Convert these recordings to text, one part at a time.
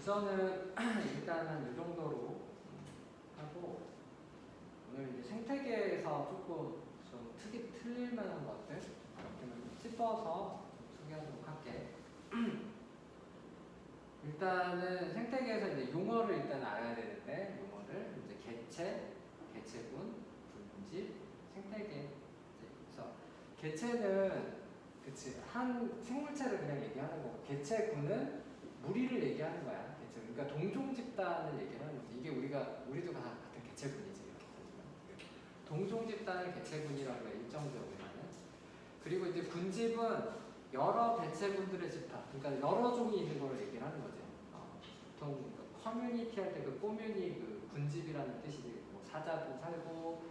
우선은 일단은 이 정도로 하고 오늘 이제 생태계에서 조금 좀 틀릴 만한 것들 이렇게 짚어서 소개하도록 할게. 일단은 생태계에서 이제 용어를 일단 알아야 되는데 용어를 이제 개체, 개체군, 분집, 생태계. 그래서 개체는 그치 한 생물체를 그냥 얘기하는 거고 개체군은 무리를 얘기하는 거야. 개체. 그러니까 동종 집단을 얘기하는 거지. 이게 우리도 같은 개체군이지 이렇게 따지면. 동종 집단을 개체군이라고 해 일정적으로는. 그리고 이제 군집은 여러 개체군들의 집합, 그러니까 여러 종이 있는 걸 얘기를 하는 거지. 보통 커뮤니티 할 때 그 꼬뮤니 그 군집이라는 뜻이지. 뭐 사자도 살고,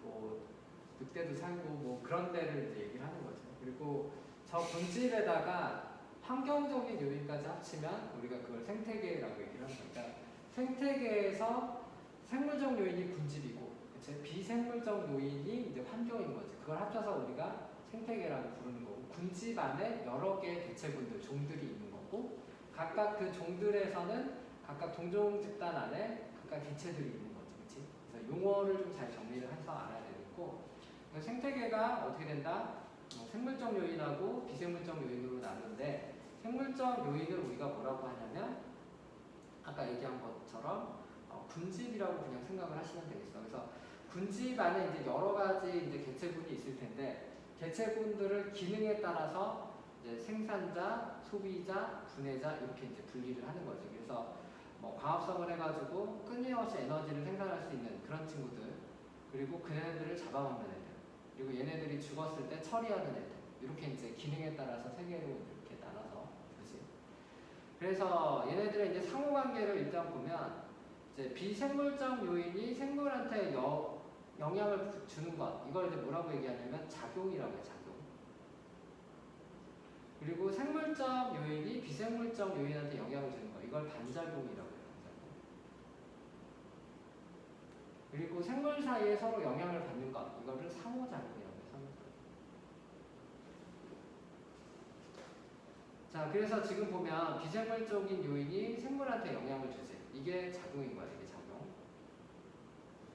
뭐 늑대도 살고, 뭐 그런 데를 이제 얘기를 하는 거죠. 그리고 저 군집에다가 환경적인 요인까지 합치면 우리가 그걸 생태계라고 얘기를 하는 거니까 생태계에서 생물적 요인이 군집이고, 그치? 비생물적 요인이 이제 환경인 거지. 그걸 합쳐서 우리가 생태계라고 부르는 거고, 군집 안에 여러 개의 개체군들, 종들이 있는 거고, 각각 그 종들에서는 각각 동종 집단 안에 각각 개체들이 있는 거죠. 그치? 그래서 용어를 좀 잘 정리를 해서 알아야 되겠고, 생태계가 어떻게 된다? 생물적 요인하고 비생물적 요인으로 나누는데, 생물적 요인을 우리가 뭐라고 하냐면, 아까 얘기한 것처럼 군집이라고 그냥 생각을 하시면 되겠어. 그래서 군집 안에 이제 여러 가지 이제 개체군이 있을 텐데, 개체군들을 기능에 따라서 이제 생산자, 소비자, 분해자 이렇게 이제 분리를 하는 거죠. 그래서 뭐 광합성을 해가지고 끊임없이 에너지를 생산할 수 있는 그런 친구들, 그리고 그네들을 잡아먹는 애들, 그리고 얘네들이 죽었을 때 처리하는 애들, 이렇게 이제 기능에 따라서 세 개로 이렇게 나눠서, 그렇지? 그래서 얘네들의 이제 상호관계를 일단 보면 이제 비생물적 요인이 생물한테 영향을 주는 것, 이걸 이제 뭐라고 얘기하냐면 작용이라고 해요. 작용. 그리고 생물적 요인이 비생물적 요인한테 영향을 주는 것, 이걸 반작용이라고 해요. 반작용. 그리고 생물 사이에 서로 영향을 받는 것, 이거를 상호작용이라고 해요. 상호작용. 자, 그래서 지금 보면 비생물적인 요인이 생물한테 영향을 주지. 이게 작용인 거야. 이게 작용.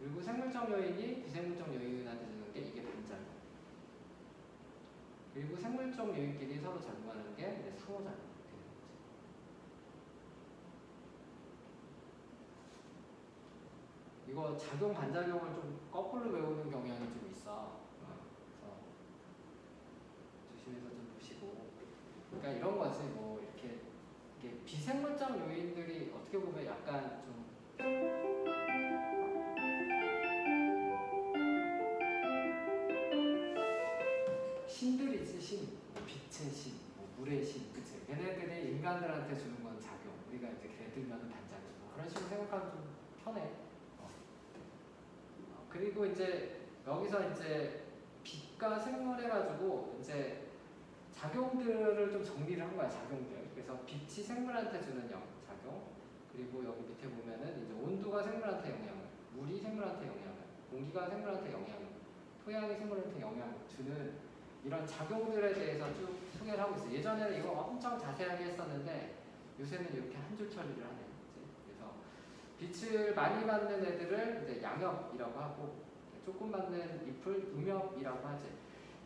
그리고 생물적 요인이 비생물적 요인한테 주는 게 이게 반작용. 그리고 생물적 요인끼리 서로 작용하는 게 이제 상호작용. 이렇게 되는 거지. 이거 작용 반작용을 좀 거꾸로 외우는 경향이 좀 있어. 그래서 조심해서 좀 보시고. 그러니까 이런 거지. 뭐 이렇게 이게 비생물적 요인들이 어떻게 보면 약간 좀 신들이지. 신, 뭐 빛의 신, 뭐 물의 신, 그치? 얘네들이 인간들한테 주는 건 작용, 우리가 이제 걔들면은 반작용, 뭐 그런 식으로 생각하면 좀 편해. 그리고 이제 여기서 이제 빛과 생물해가지고 이제 작용들을 좀 정리를 한 거야. 작용들. 그래서 빛이 생물한테 주는 작용, 그리고 여기 밑에 보면은 이제 온도가 생물한테 영향을, 물이 생물한테 영향을, 공기가 생물한테 영향을, 토양이 생물한테 영향을 주는 이런 작용들에 대해서 쭉 소개를 하고 있어요. 예전에는 이거 엄청 자세하게 했었는데 요새는 이렇게 한 줄 처리를 하네요. 그래서 빛을 많이 받는 애들을 이제 양엽이라고 하고, 조금 받는 잎을 음엽이라고 하지.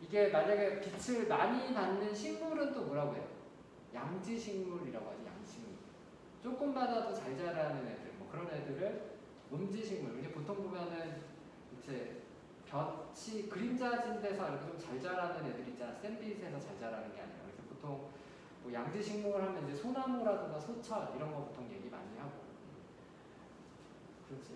이게 만약에 빛을 많이 받는 식물은 또 뭐라고 해요? 양지식물이라고 하지. 양식물. 조금 받아도 잘 자라는 애들, 뭐 그런 애들을 음지식물. 이제 보통 보면은 이제 볕이 그림자진 데서 이렇게 좀 잘 자라는 애들 있잖아. 센 빛에서 잘 자라는 게 아니라. 그래서 보통 뭐 양지식물을 하면 이제 소나무라든가 소철 이런 거 보통 얘기 많이 하고. 그렇지.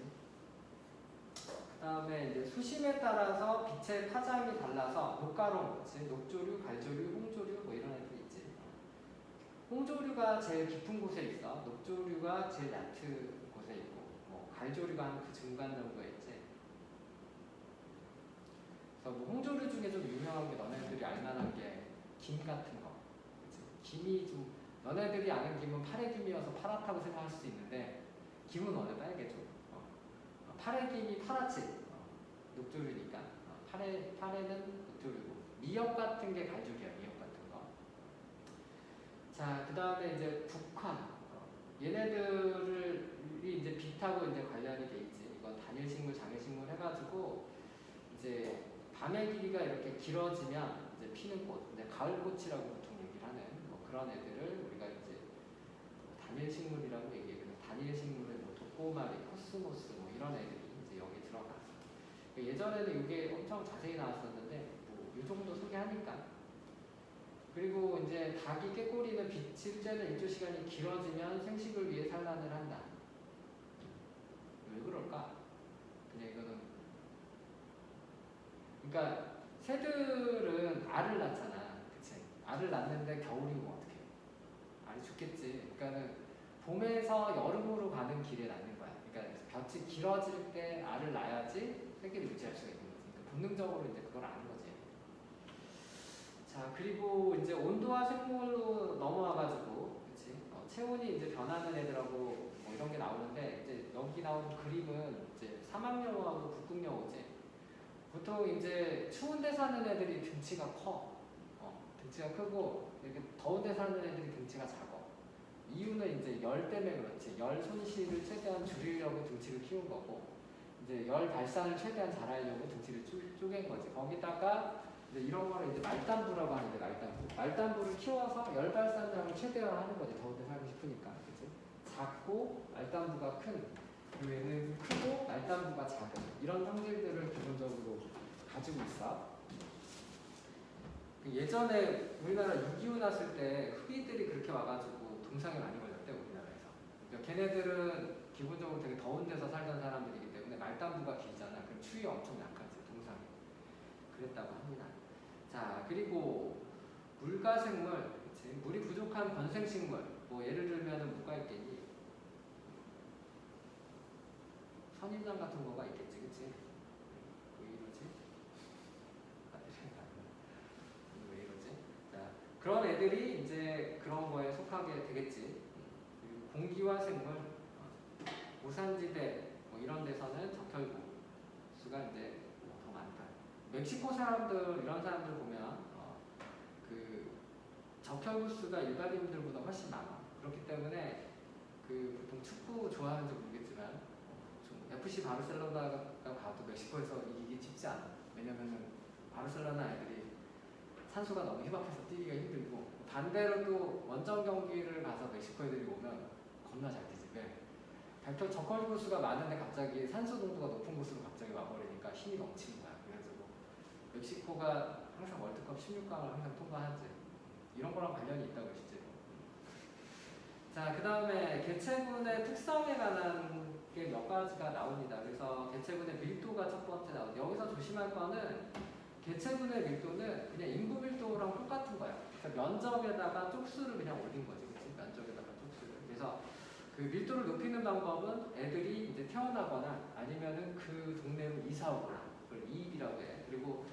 그 다음에 이제 수심에 따라서 빛의 파장이 달라서 녹가롱, 그렇지? 녹조류, 갈조류, 홍조류 뭐 이런 애들 있지. 홍조류가 제일 깊은 곳에 있어. 녹조류가 제일 얕은 곳에 있고, 뭐 갈조류가 한 그 중간 정도에 있지. 그래서 뭐 홍조류 중에 좀 유명한 게 너네들이 알만한 게 김 같은 거. 그치? 김이 좀 너네들이 아는 김은 파래김이어서 파랗다고 생각할 수도 있는데 김은 원래 빨개져. 파래김이 파랗지. 녹조류니까. 파래는 녹조류고. 미역 같은 게 갈조류야. 미역 같은 거. 자, 그 다음에 이제 북한. 얘네들이 이제 빛하고 이제 관련이 돼 있지. 이건 단일식물, 장일식물 해가지고 이제 밤의 길이가 이렇게 길어지면 이제 피는 꽃, 이제 가을꽃이라고 보통 얘기를 하는 뭐 그런 애들을 우리가 이제 단일식물이라고 얘기해요. 그래서 단일식물의 뭐 독고마리, 코스모스 뭐 이런 애들이 이제 여기 들어갔어. 예전에는 이게 엄청 자세히 나왔었는데 뭐 이 정도 소개하니까. 그리고 이제 닭이 꾀꼬리는 빛을 쬐는 일조 시간이 길어지면 생식을 위해 산란을 한다. 왜 그럴까? 그냥 이거는 그러니까 새들은 알을 낳잖아, 그치? 알을 낳는데 겨울이면 어떡해? 알이 죽겠지. 그러니까는 봄에서 여름으로 가는 길에 낳는 거야. 그러니까 볕이 길어질 때 알을 낳아야지 새끼를 유지할 수가 있는 거지. 그러니까 본능적으로 이제 그걸 아는 거지. 자, 그리고 이제 온도와 생물로 넘어와가지고, 그치? 체온이 이제 변하는 애들하고 뭐 이런 게 나오는데, 이제 여기 나온 그림은 이제 사막여우하고 북극여우지. 보통 이제 추운 데 사는 애들이 등치가 커. 등치가 크고, 이렇게 더운 데 사는 애들이 등치가 작아. 이유는 이제 열 때문에 그렇지. 열 손실을 최대한 줄이려고 등치를 키운 거고, 이제 열 발산을 최대한 잘하려고 등치를 쪼갠 거지. 거기다가 이제 이런 거를 이제 말단부라고 하는데, 말단부를 키워서 열 발산량을 최대화하는 거지. 더운 데 살고 싶으니까. 그치? 작고 말단부가 큰, 그리고 얘는 크고 말단부가 작은 이런 성질들을 기본적으로 가지고 있어. 예전에 우리나라 6.25 났을 때 흑인들이 그렇게 와가지고 동상에 많이 걸렸대, 우리나라에서. 그러니까 걔네들은 기본적으로 되게 더운 데서 살던 사람들이기 때문에 말단부가 길잖아. 그럼 추위에 엄청 약하지, 동상에. 그랬다고 합니다. 자, 그리고 물과 생물, 그치? 물이 부족한 건생식물, 뭐 예를 들면은 뭐가 있겠니? 선인장 같은 거가 있겠지, 그치? 왜 이러지? 왜 이러지? 자, 그런 애들이 이제 그런 거에 속하게 되겠지. 그리고 공기와 생물, 고산지대 뭐 이런 데서는 적혈구 수가 이제 더 많다. 멕시코 사람들 이런 사람들 보면 그 적혈구 수가 일반인들보다 훨씬 많아. 그렇기 때문에 그 보통 축구 좋아하는지 모르겠지만 좀 FC 바르셀로나가 가도 멕시코에서 이기기 쉽지 않아. 왜냐면은 바르셀로나 애들이 산소가 너무 희박해서 뛰기가 힘들고, 반대로 또 원정 경기를 가서 멕시코 애들이 오면 겁나 잘 뛰지. 왜? 발표 적혈구 수가 많은데 갑자기 산소 농도가 높은 곳으로 갑자기 와버리니까 힘이 넘치는 거야. 그래가지고 멕시코가 항상 월드컵 16강을 항상 통과하지. 이런 거랑 관련이 있다고 실제로. 자, 그 다음에 개체군의 특성에 관한 게 몇 가지가 나옵니다. 그래서 개체군의 밀도가 첫 번째 나오죠. 여기서 조심할 거는 개체군의 밀도는 그냥 인구 밀도랑 똑같은 거야. 그래서 면적에다가 쪽수를 그냥 올린 거지, 그치? 면적에다가 쪽수를. 그래서 그 밀도를 높이는 방법은 애들이 이제 태어나거나 아니면은 그 동네로 이사 오거나, 그걸 이입이라고 해. 그리고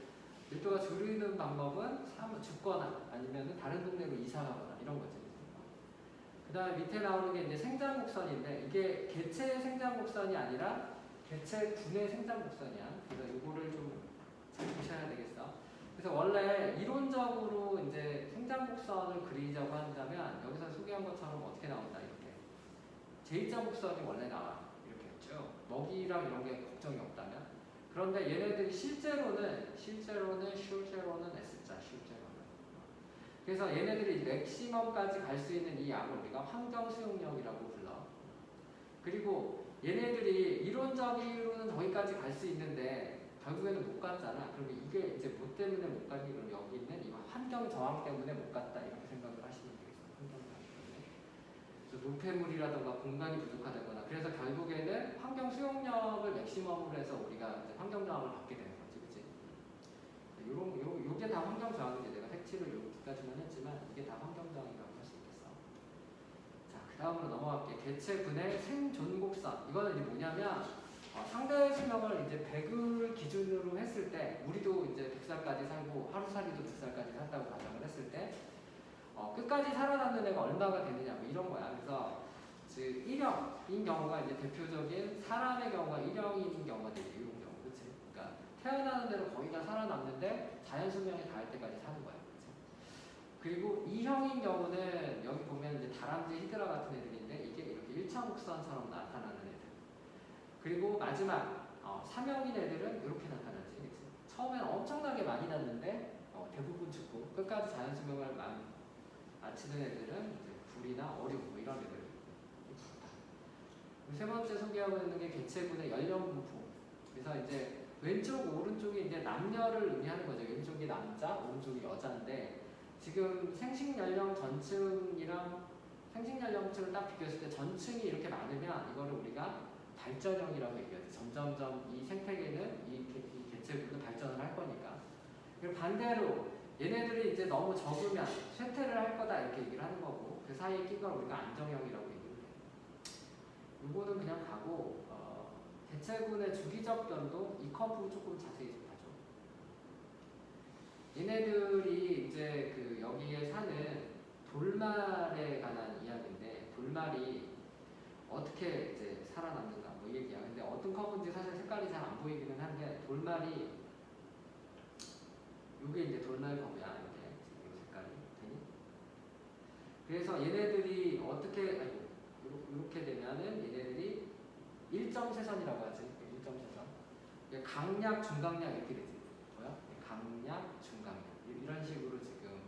밀도가 줄이는 방법은 죽거나 아니면은 다른 동네로 이사 가거나 이런 거지. 그 다음에 밑에 나오는 게 이제 생장곡선인데, 이게 개체의 생장곡선이 아니라 개체군의 생장곡선이야. 그래서 이거를 좀 잘 보셔야 되겠어. 그래서 원래 이론적으로 이제 생장곡선을 그리자고 한다면 여기서 소개한 것처럼 어떻게 나온다, 이렇게. J자 곡선이 원래 나와. 이렇게 했죠. 먹이랑 이런 게 걱정이 없다면. 그런데 얘네들이 실제로는 S자, 실제로는. 그래서 얘네들이 맥시멈까지 갈 수 있는 이 양을 우리가 환경 수용력이라고 불러. 그리고 얘네들이 이론적으로는 저기까지 갈 수 있는데 결국에는 못 갔잖아. 그러면 이게 이제 뭐 때문에 못 가니? 그럼 여기 있는 이 환경 저항 때문에 못 갔다, 이렇게 생각을 하시면 되겠어요. 환경 저항 때문에. 그래서 노폐물이라든가 공간이 부족하다거나. 그래서 결국에는 환경 수용력을 맥시멈으로 해서 우리가 이제 환경 저항을 받게 되는 거지, 그치? 요게 다 환경 저항이지. 내가 색칠을 여기까지만 했지만 이게 다 환경 저항이라고 할 수 있겠어. 자, 그 다음으로 넘어갈게. 개체군의 생존곡선. 이거는 이제 뭐냐면 상대 수명을 이제 100을 기준으로 했을 때, 우리도 이제 100살까지 살고 하루살이도 2살까지 산다고 가정을 했을 때 끝까지 살아남는 애가 얼마가 되느냐, 뭐 이런 거야. 그래서 즉 1형인 경우가 이제 대표적인 사람의 경우가 1형인 경우가 되게 이런 경우, 그렇지? 그러니까 태어나는 대로 거의 다 살아남는데 자연 수명이 닿을 때까지 사는 거야, 그렇지? 그리고 E형인 경우는 여기 보면 이제 다람쥐, 히드라 같은 애들인데 이게 이렇게 일차곡선처럼 나타나는 애들. 그리고 마지막 3형인 애들은 이렇게 나타나지. 그치? 처음엔 엄청나게 많이 났는데 대부분 죽고 끝까지 자연수명을 마치는 애들은 이제 불이나 어류 뭐 이런 애들. 세 번째 소개하고 있는 게 개체군의 연령 분포. 그래서 이제 왼쪽, 오른쪽이 이제 남녀를 의미하는 거죠. 왼쪽이 남자, 오른쪽이 여자인데 지금 생식 연령 전층이랑 생식 연령층을 딱 비교했을 때 전층이 이렇게 많으면 이거를 우리가 발전형이라고 얘기하죠. 점점점 이 생태계는 이 개체군은 발전을 할 거니까. 그리고 반대로 얘네들이 이제 너무 적으면 쇠퇴를 할 거다 이렇게 얘기를 하는 거고 그 사이에 낀 걸 우리가 안정형이라고 얘기를 해요. 요거는 그냥 가고 개체군의 주기적 변동 이 커브 조금 자세히 좀 봐줘. 얘네들이 이제 그 여기에 사는 돌말에 관한 이야기인데 돌말이 어떻게 이제 살아남는가 뭐 이 얘기야. 근데 어떤 커브인지 사실 색깔이 잘 안 보이기는 한데 돌말이 요게 이제 돌말 커브야. 이렇게 지금 색깔이. 그래서 얘네들이 어떻게 이렇게 되면은 얘네들이 일점세선이라고 하지. 일점세선. 강약, 중강약 이렇게 되지. 뭐야? 강약, 중강약 이런 식으로 지금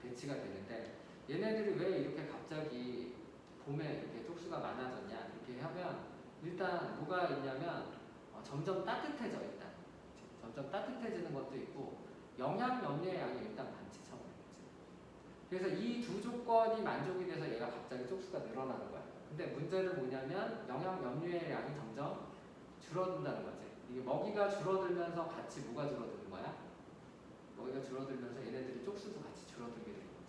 배치가 되는데 얘네들이 왜 이렇게 갑자기 봄에 이렇게 쪽수가 많아졌냐 이렇게 하면 일단 뭐가 있냐면 점점 따뜻해져 일단. 점점 따뜻해지는 것도 있고 영양 염료의 양이 일단 많지 처음에. 그래서 이 두 조건이 만족이 돼서 얘가 갑자기 쪽수가 늘어나는 거야. 근데 문제는 뭐냐면 영양 염료의 양이 점점 줄어든다는 거지. 이게 먹이가 줄어들면서 같이 뭐가 줄어드는 거야? 먹이가 줄어들면서 얘네들이 쪽수도 같이 줄어들게 되는 거지.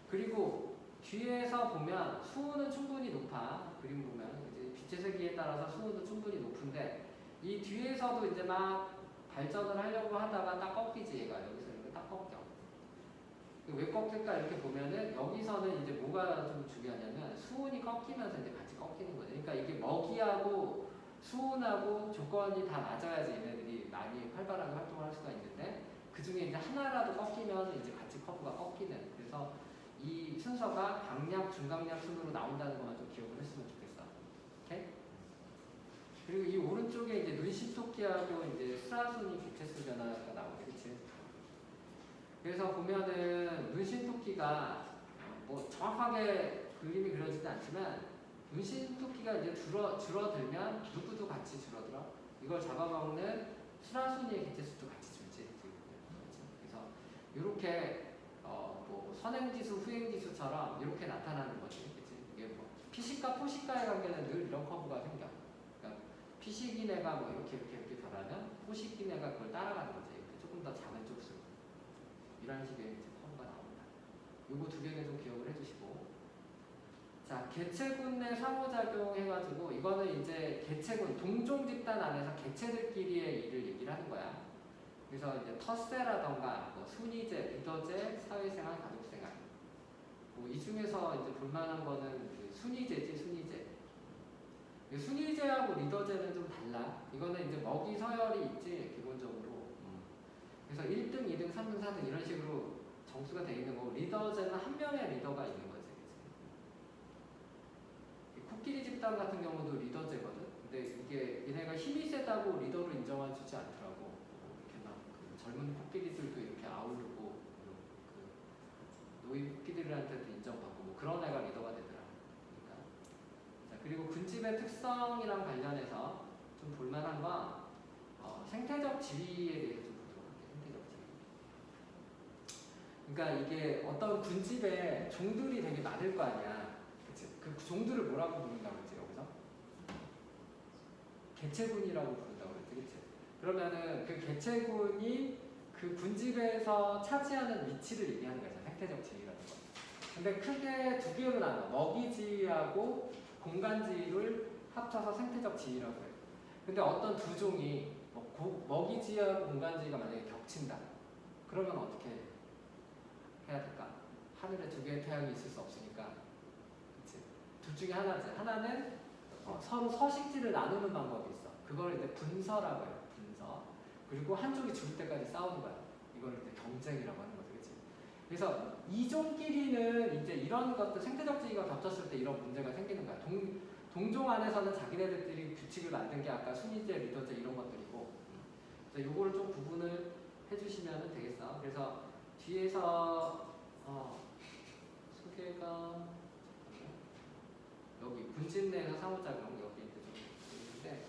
그리고 뒤에서 보면 수온은 충분히 높아. 그림 보면 이제 빛의 세기에 따라서 수온도 충분히 높은데 이 뒤에서도 이제 막 발전을 하려고 하다가 딱 꺾이지 얘가 여기서 이렇게 딱 꺾여. 왜 꺾일까 이렇게 보면은 여기서는 이제 뭐가 좀 중요하냐면 수온이 꺾이면서 이제 같이 꺾이는 거죠. 그러니까 이게 먹이하고 수온하고 조건이 다 맞아야지 얘네들이 많이 활발하게 활동을 할 수가 있는데 그 중에 이제 하나라도 꺾이면 이제 같이 커브가 꺾이는. 그래서 이 순서가 강약, 중강약 순으로 나온다는 것만 좀 기억을 했으면 좋겠어. 오케이? 그리고 이 오른쪽에 이제 눈신토끼하고 이제 수라순이 개체수 변화가 나오게 그치? 그래서 보면은 눈신토끼가 뭐 정확하게 그림이 그려지지 않지만 눈신토끼가 이제 줄어들면 누구도 같이 줄어들어. 이걸 잡아먹는 수라순이의 개체수도 같이 줄지. 그래서 이렇게 뭐 선행지수, 후행지수처럼 이렇게 나타나는 거지. 그치? 이게 뭐 피식과 포식과의 관계는 늘 이런 커브가 생겨. 그러니까 피식인 애가 뭐 이렇게 변하면 포식인 애가 그걸 따라가는 거지. 조금 더 작은 쪽수. 이런 식의 이제 커브가 나옵니다. 요거 두 개는 좀 기억을 해주시고. 자, 개체군 내 상호작용 해가지고 이거는 이제 개체군, 동종 집단 안에서 개체들끼리의 일을 얘기를 하는 거야. 그래서 이제 텃세라던가 뭐 순위제, 리더제, 사회생활, 가족생활. 뭐 이 중에서 이제 볼만한 거는 그 순위제지, 순위제. 순위제하고 리더제는 좀 달라. 이거는 이제 먹이 서열이 있지 기본적으로. 그래서 1등, 2등, 3등, 4등 이런 식으로 점수가 돼 있는 거고 리더제는 한 명의 리더가 있는 거지. 코끼리 집단 같은 경우도 리더제거든. 근데 이게 얘네가 힘이 세다고 리더로 인정해주지 않더라고. 이렇게 막 그 젊은 코끼리들도 이렇게 아우르고 그 노인 코끼리들한테도 인정받고 뭐 그런 애가 리더가 되더라. 그러니까. 자, 그리고 군집의 특성이랑 관련해서 좀 볼만한 건 생태적 지위에 대해서 좀 보도록 할게요. 생태적 지위. 그러니까 이게 어떤 군집에 종들이 되게 많을 거 아니야. 그치? 그 종들을 뭐라고 부른다고 했지 여기서? 개체군이라고 부른다고 했지. 그치? 그러면은 그 개체군이 그 군집에서 차지하는 위치를 얘기하는 거죠. 생태적 지위라는 거. 근데 크게 두 개로 나눠. 먹이지위하고 공간지위를 합쳐서 생태적 지위라고 해요. 근데 어떤 두 종이 먹이지위하고 공간지위가 만약에 겹친다. 그러면 어떻게 해야 될까? 하늘에 두 개의 태양이 있을 수 없으니까. 그치? 둘 중에 하나지. 하나는 서로 서식지를 나누는 방법이 있어. 그걸 이제 분서라고 해요. 분서. 그리고 한쪽이 죽을 때까지 싸우는 거야. 이걸 이제 경쟁이라고 하는 거죠. 그치? 그래서 이종끼리는 이제 이런 것들 생태적 지위가 겹쳤을 때 이런 문제가 생기는 거야. 동종 안에서는 자기네들끼리 규칙을 만든 게 아까 순위제, 리더제 이런 것들이고, 그래서 요거를 좀 구분을 해주시면 되겠어. 그래서 뒤에서 소개가 여기 분집 내에서 상호작용 여기 이제 좀 있는데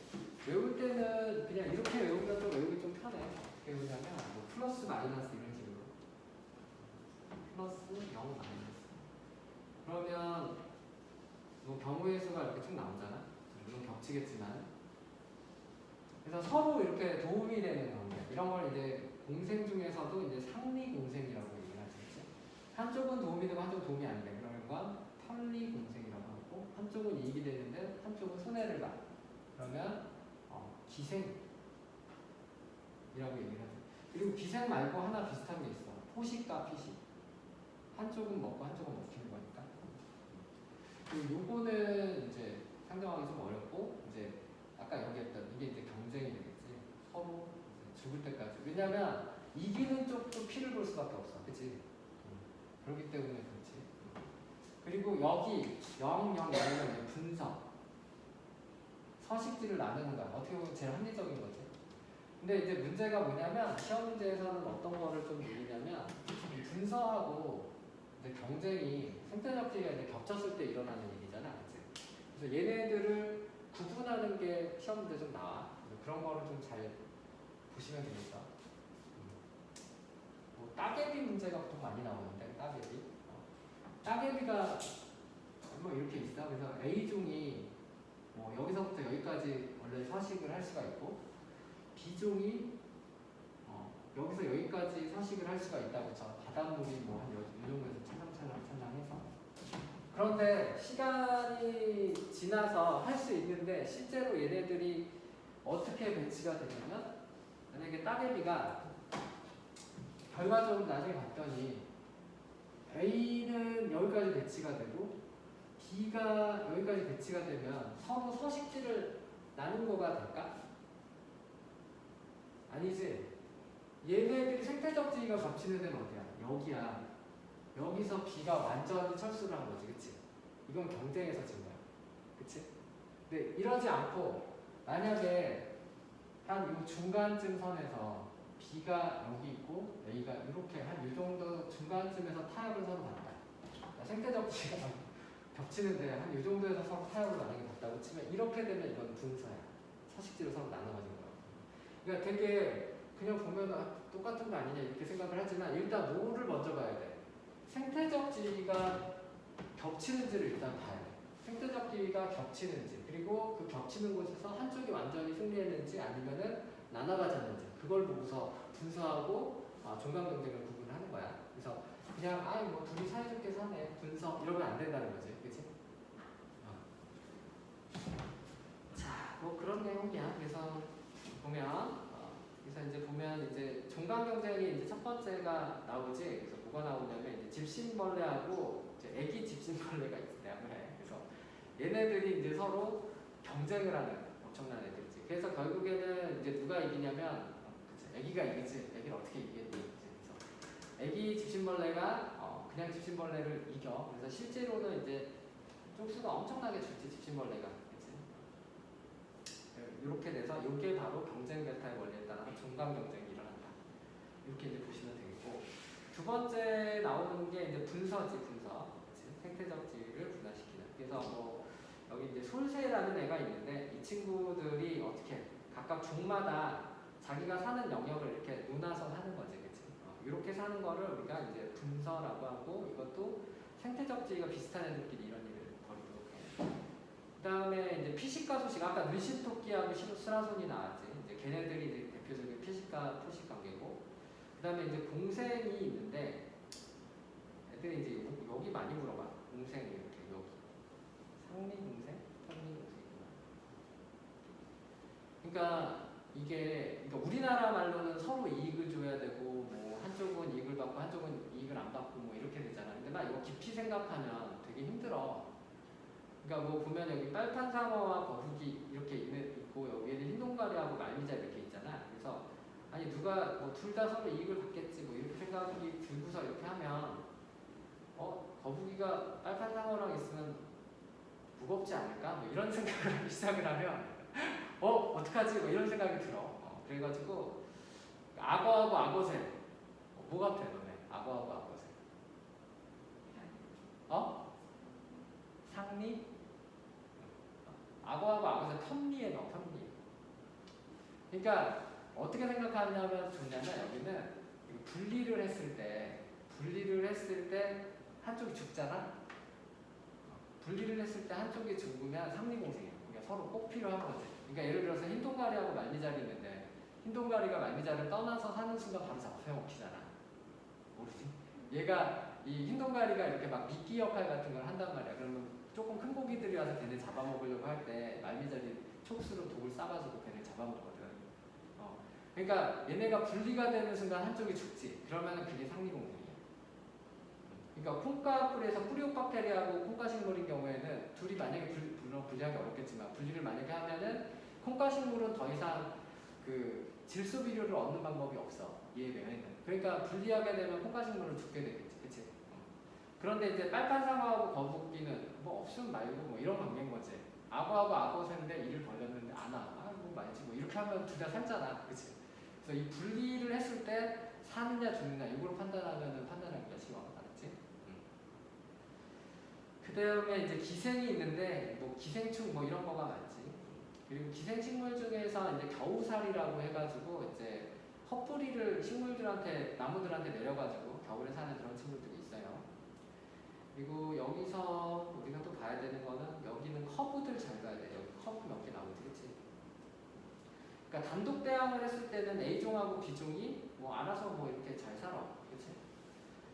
외울 때는 그냥 이렇게 외우면 좀 외우기 좀 편해. 어떻게 외우냐면 뭐 플러스 마이너스 이런 식으로 플러스 0 마이너스 그러면 뭐 경우의 수가 이렇게 쭉 나오잖아. 물론 겹치겠지만 그래서 서로 이렇게 도움이 되는 관계 이런 걸 이제 공생 중에서도 이제 상리 공생이라고 얘기를 하지. 한쪽은 도움이 되고 한쪽은 도움이 안 돼. 그런 건 편리 공생이라고 하고 한쪽은 이익이 되는데 한쪽은 손해를 봐. 그러면 기생이라고 얘기를 하죠. 그리고 기생 말고 하나 비슷한 게 있어. 포식과 피식. 한쪽은 먹고 한쪽은 먹히는 거니까. 그리고 요거는 이제 상정하기 좀 어렵고 이제 아까 얘기했던 이게 이제 경쟁이 되겠지. 서로 이제 죽을 때까지. 왜냐면 이기는 쪽도 피를 볼 수밖에 없어. 그치? 그렇기 때문에 그렇지. 그리고 여기 0, 0, 0은 분석. 서식지를 나누는 거야. 어떻게 보면 제일 합리적인 거지. 근데 이제 문제가 뭐냐면 시험 문제에서는 어떤 거를 좀 느끼냐면 분서하고 이제 경쟁이 생태적 지위가 이제 겹쳤을 때 일어나는 일이잖아. 그치? 그래서 얘네들을 구분하는 게 시험 문제 좀 나와. 그런 거를 좀 잘 보시면 되겠어. 뭐 따개비 문제가 보통 많이 나오는데 따개비. 따개비가 뭐 이렇게 있어. 그래서 A종이 뭐 여기서부터 여기까지 원래 서식을 할 수가 있고 B종이 여기서 여기까지 서식을 할 수가 있다고 쳐. 바닷물이 뭐 한 이 정도에서 찰랑찰랑해서 그런데 시간이 지나서 할 수 있는데 실제로 얘네들이 어떻게 배치가 되냐면 만약에 따개비가 결과적으로 나중에 봤더니 A는 여기까지 배치가 되고 B가 여기까지 배치가 되면 서로 서식지를 나눈 거가 될까? 아니지. 얘네들이 생태적 지위가 겹치는 데는 어디야? 여기야. 여기서 B가 완전히 철수를 한 거지. 그치? 이건 경쟁에서 진 거야. 그치? 근데 이러지 않고 만약에 한 요 중간쯤 선에서 B가 여기 있고 A가 이렇게 한 이 정도 중간쯤에서 타협을 서로 봤다. 생태적 지위가 겹치는데 한 이 정도에서 서로 타협을 만약에 봤다고 치면 이렇게 되면 이건 분서야. 서식지로 서로 나눠가진 거야. 그러니까 되게 그냥 보면 똑같은 거 아니냐 이렇게 생각을 하지만 일단 뭐를 먼저 봐야 돼. 생태적 지위가 겹치는지를 일단 봐야 돼. 생태적 지위가 겹치는지 그리고 그 겹치는 곳에서 한쪽이 완전히 승리했는지 아니면은 나눠가졌는지 그걸 보고서 분서하고 종강 경쟁을 구분하는 거야. 그래서 그냥 뭐 둘이 사이좋게 사네 분서 이러면 안 된다는 거지, 그렇지? 자, 뭐 그런 내용이야. 그래서 보면 그래서 이제 보면 이제 종강 경쟁이 이제 첫 번째가 나오지. 그래서 뭐가 나오냐면 이제 집신벌레하고 이제 애기 집신벌레가 있어요. 그래서 얘네들이 이제 서로 경쟁을 하는 엄청난 애들이지. 그래서 결국에는 이제 누가 이기냐면 애기가 이기지. 애기를 어떻게 이기겠니? 그래서 애기 집신벌레가 그냥 집신벌레를 이겨. 그래서 실제로는 이제 쪽수가 엄청나게 줄지 집신벌레가. 이렇게 돼서 이게 바로 경쟁 델타의 원리에 따라 종강 경쟁이 일어난다. 이렇게 이제 보시면 되겠고 두 번째 나오는 게 이제 분서지 분서. 그치? 생태적 지위를 분화시키는. 그래서 뭐 여기 이제 솔새라는 애가 있는데 이 친구들이 어떻게 각각 종마다 자기가 사는 영역을 이렇게 눈화선 하는 거지, 그치? 이렇게 사는 거를 우리가 이제 분서라고 하고 이것도 생태적 지위가 비슷한 애들끼리 이런 일을 벌이도록 해요. 그 다음에 이제 피식과 소식, 아까 늘신토끼하고 수라손이 나왔지. 이제 걔네들이 이제 대표적인 피식과 토식 관계고, 그 다음에 이제 공생이 있는데, 애들이 이제 여기 많이 물어봐. 공생이 이렇게 여기. 상리 공생, 편리 공생이구나. 그러니까 이게 그러니까 우리나라 말로는 서로 이익을 줘야 되고, 뭐 한쪽은 이익을 받고 한쪽은 이익을 안 받고 뭐 이렇게 되잖아. 근데 나 이거 깊이 생각하면 되게 힘들어. 그러니까 뭐 보면 여기 빨판상어와 거북이 이렇게 있고 여기에는 흰동가리하고 말미잘 이렇게 있잖아. 그래서 아니 누가 뭐 둘 다 서로 이익을 받겠지 뭐 이렇게 생각이 들고서 이렇게 하면 거북이가 빨판상어랑 있으면 무겁지 않을까? 뭐 이런 생각을 하기 시작을 하면 어떡하지? 뭐 이런 생각이 들어. 그래가지고 악어하고 악어새 뭐 같아 너네? 악어하고 악어새 상리? 악어하고 악어새 텀리에 넣어 텀리. 그러니까 어떻게 생각하냐면 좋냐면 여기는 분리를 했을 때 한쪽이 죽잖아. 분리를 했을 때 한쪽이 죽으면 상리공생이야. 그러니까 서로 꼭 필요한 거지. 그러니까 예를 들어서 흰동가리하고 말미잘이 있는데 흰동가리가 말미잘을 떠나서 사는 순간 바로 잡혀먹히잖아. 모르지? 얘가 이 흰동가리가 이렇게 막 미끼 역할 같은 걸 한단 말이야. 그러면 조금 큰 고기들이 와서 걔네 잡아먹으려고 할 때 말미잘이 촉수로 독을 싸가지고 걔네 잡아먹거든. 그러니까 얘네가 분리가 되는 순간 한쪽이 죽지. 그러면 그게 상리공생이야. 그러니까 콩가뿔에서 뿌리옥박테리아하고 콩가식물인 경우에는 둘이 만약에 물론 분리하기 어렵겠지만 분리를 만약에 하면은 콩가식물은 더 이상 그 질소비료를 얻는 방법이 없어. 얘 외에는. 그러니까 분리하게 되면 콩가식물은 죽게 되겠지. 그치? 그런데 이제 빨판상어하고 거북이는 뭐 없으면 말고 뭐 이런 관계인 거지. 악어하고 악어새인데 이를 벌렸는데 안 와. 뭐 말지 뭐 이렇게 하면 둘 다 살잖아. 그치? 그래서 이 분리를 했을 때 사느냐 죽느냐 이걸 판단하기가 쉬워. 알았지? 그 다음에 이제 기생이 있는데 뭐 기생충 뭐 이런 거가 많지. 그리고 기생식물 중에서 이제 겨우살이라고 해가지고 이제 헛뿌리를 식물들한테 나무들한테 내려가지고 겨울에 사는 그런 친구들이 있어요. 그리고 여기서 우리가 또 봐야 되는 거는 여기는 커브들 잘 봐야 돼. 여기 커브 몇 개 나오지, 그치? 그러니까 단독 대항을 했을 때는 A종하고 B종이 뭐 알아서 뭐 이렇게 잘 살아, 그치?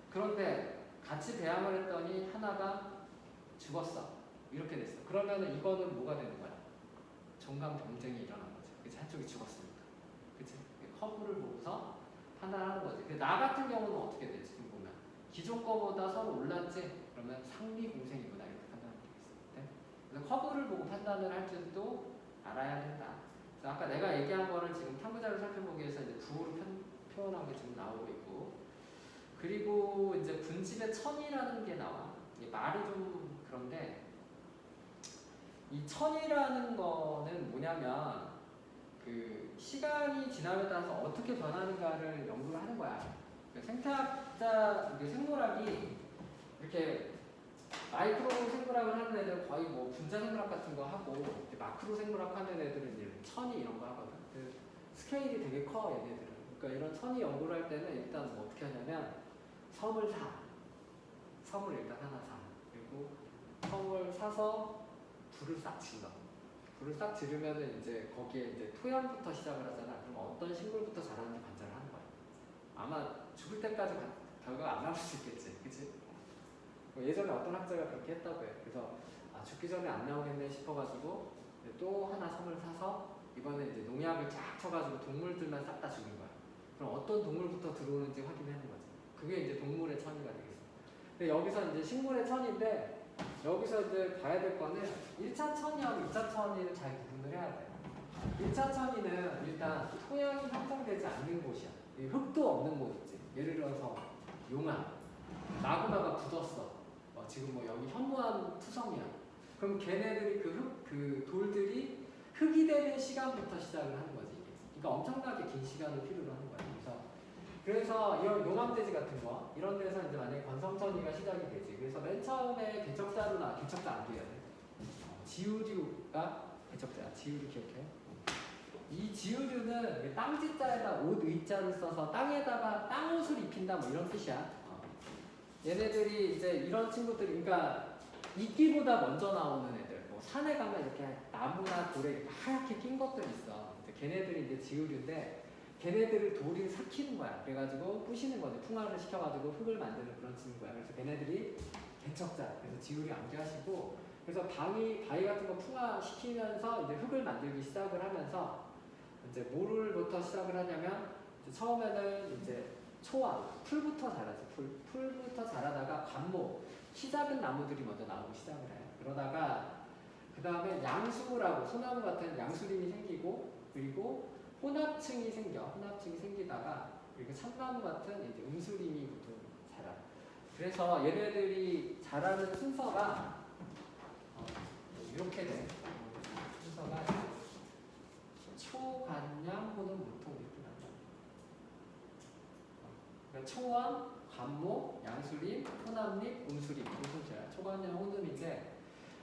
그런데 같이 대항을 했더니 하나가 죽었어. 이렇게 됐어. 그러면 이거는 뭐가 되는 거야? 정감 경쟁이 일어난 거지. 그치? 한쪽이 죽었으니까. 그치? 커브를 보고서 판단하는 거지. 근데 나 같은 경우는 어떻게 돼? 지금 보면 기존 거보다 서로 올랐지? 그러면 상리 공생이구나 이렇게 판단하면 되겠어. 네? 그래서 커브를 보고 판단을 할 줄도 알아야 된다. 그래서 아까 내가 얘기한 거를 지금 탐구자를 살펴보기 위해서 이제 부호로 표현한 게 지금 나오고 있고, 그리고 이제 군집의 천이라는 게 나와. 이게 말이 좀 그런데 이 천이라는 거는 뭐냐면 그 시간이 지남에 따라서 어떻게 변하는가를 연구를 하는 거야. 생태학자, 생물학이 이렇게 마이크로 생물학을 하는 애들은 거의 뭐 분자 생물학 같은 거 하고 마크로 생물학 하는 애들은 이제 천이 이런 거 하거든. 스케일이 되게 커 얘네들은. 그러니까 이런 천이 연구를 할 때는 일단 뭐 어떻게 하냐면 섬을 사. 섬을 일단 하나 사. 그리고 섬을 사서 불을 싹 질러. 불을 싹 지르면은 이제 거기에 이제 토양부터 시작을 하잖아. 그럼 어떤 식물부터 자라는지 관찰을 하는 거야. 아마 죽을 때까지 결과가 안 나올 수 있겠지, 그치? 예전에 어떤 학자가 그렇게 했다고 해. 그래서 죽기 전에 안 나오겠네 싶어가지고 또 하나 섬을 사서 이번에 이제 농약을 쫙 쳐가지고 동물들만 싹 다 죽인 거야. 그럼 어떤 동물부터 들어오는지 확인하는 거지. 그게 이제 동물의 천이가 되겠어. 근데 여기서 이제 식물의 천인데 여기서 이제 봐야 될 거는 1차 천이하고 2차 천이를 잘 구분을 해야 돼. 1차 천이는 일단 토양이 형성되지 않는 곳이야. 흙도 없는 곳 있지. 예를 들어서 용암, 마그마가 굳었어. 지금 뭐 여기 현무암 투성이야. 그럼 걔네들이 그 돌들이 흙이 되는 시간부터 시작을 하는 거지. 이게. 그러니까 엄청나게 긴 시간을 필요로 하는 거야. 그래서 이런 용암돼지 같은 거 이런 데서 이제 만약에 건성천이가 시작이 되지. 그래서 맨 처음에 개척자로나 개척자 안 돼야 돼. 지우류가 개척자야. 지우류 기억해? 이 지우류는 땅지자에다 옷 의자를 써서 땅에다가 땅옷을 입힌다 뭐 이런 뜻이야. 얘네들이 이제 이런 친구들이 그러니까 이끼보다 먼저 나오는 애들. 뭐 산에 가면 이렇게 나무나 돌에 이렇게 하얗게 낀 것들이 있어. 걔네들이 이제 지우류인데. 걔네들을 돌을 삭히는 거야. 그래가지고 부시는 거지. 풍화를 시켜가지고 흙을 만드는 그런 친구야. 그래서 걔네들이 개척자. 그래서 지우류 암기하시고, 그래서 바위 같은 거 풍화시키면서 이제 흙을 만들기 시작을 하면서 이제 뭐를부터 시작을 하냐면 이제 처음에는 이제 초원, 풀부터 자라지. 풀부터 자라다가 관목, 키 작은 나무들이 먼저 나오기 시작을 해. 그러다가 그 다음에 양수라고 소나무 같은 양수림이 생기고, 그리고 혼합층이 생기다가 이렇게 참나무 같은 이제 음수림이 보통 자라. 그래서 얘네들이 자라는 순서가 이렇게 돼. 순서가 초간양 호는 무통 이렇게 나온다. 그러니까 초원, 간목, 양수림, 혼합립, 음수림 이 순서야. 초간양 호흡인데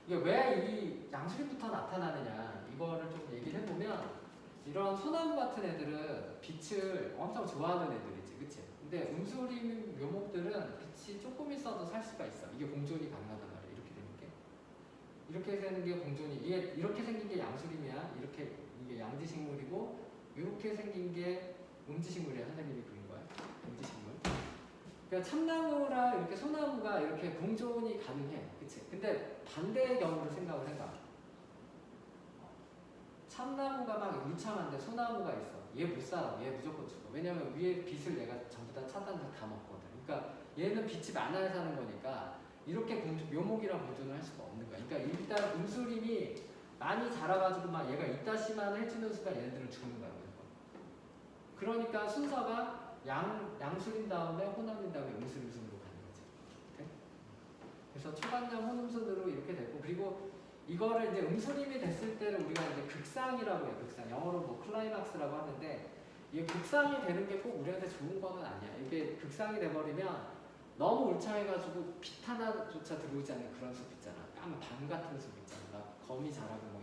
이게 왜 이 양수림부터 나타나느냐 이거를 좀 얘기를 해보면 이런 소나무 같은 애들은 빛을 엄청 좋아하는 애들이지, 그치? 근데 음수림 묘목들은 빛이 조금 있어도 살 수가 있어. 이게 공존이 가능하단 말이야. 이렇게 되는 게. 이렇게 되는 게 공존이. 이게 이렇게 생긴 게 양수림이야. 이렇게 이게 양지식물이고 이렇게 생긴 게 음지식물이야. 선생님이 그린 거야. 음지식물. 그러니까 참나무랑 이렇게 소나무가 이렇게 공존이 가능해, 그치? 근데 반대의 경우를 생각을 해봐. 참나무가 막 울창한데 소나무가 있어. 얘 못 살아. 얘 무조건 죽어. 왜냐면 위에 빛을 얘가 전부 다 차단해서 다 먹거든. 그러니까 얘는 빛이 많아야 사는 거니까 이렇게 묘목이랑 공존을 할 수가 없는 거야. 그러니까 일단 음수림이 많이 자라가지고 막 얘가 이따시만 해주는 순간 얘네들은 죽는 거야. 그러니까 순서가 양수림 다음에 혼합림 다음에 음수림 순으로 가는 거지. 오케이? 그래서 초간양 혼음순으로 이렇게 되고, 그리고 이거를 이제 음수림이 됐을 때는 우리가 이제 극상이라고 해요. 극상. 영어로 뭐 클라이막스라고 하는데 이게 극상이 되는 게 꼭 우리한테 좋은 거는 아니야. 이게 극상이 돼버리면 너무 울창해가지고 빛 하나조차 들어오지 않는 그런 숲 있잖아. 까만 밤 같은 숲 있잖아. 막 거미 자라고 뭐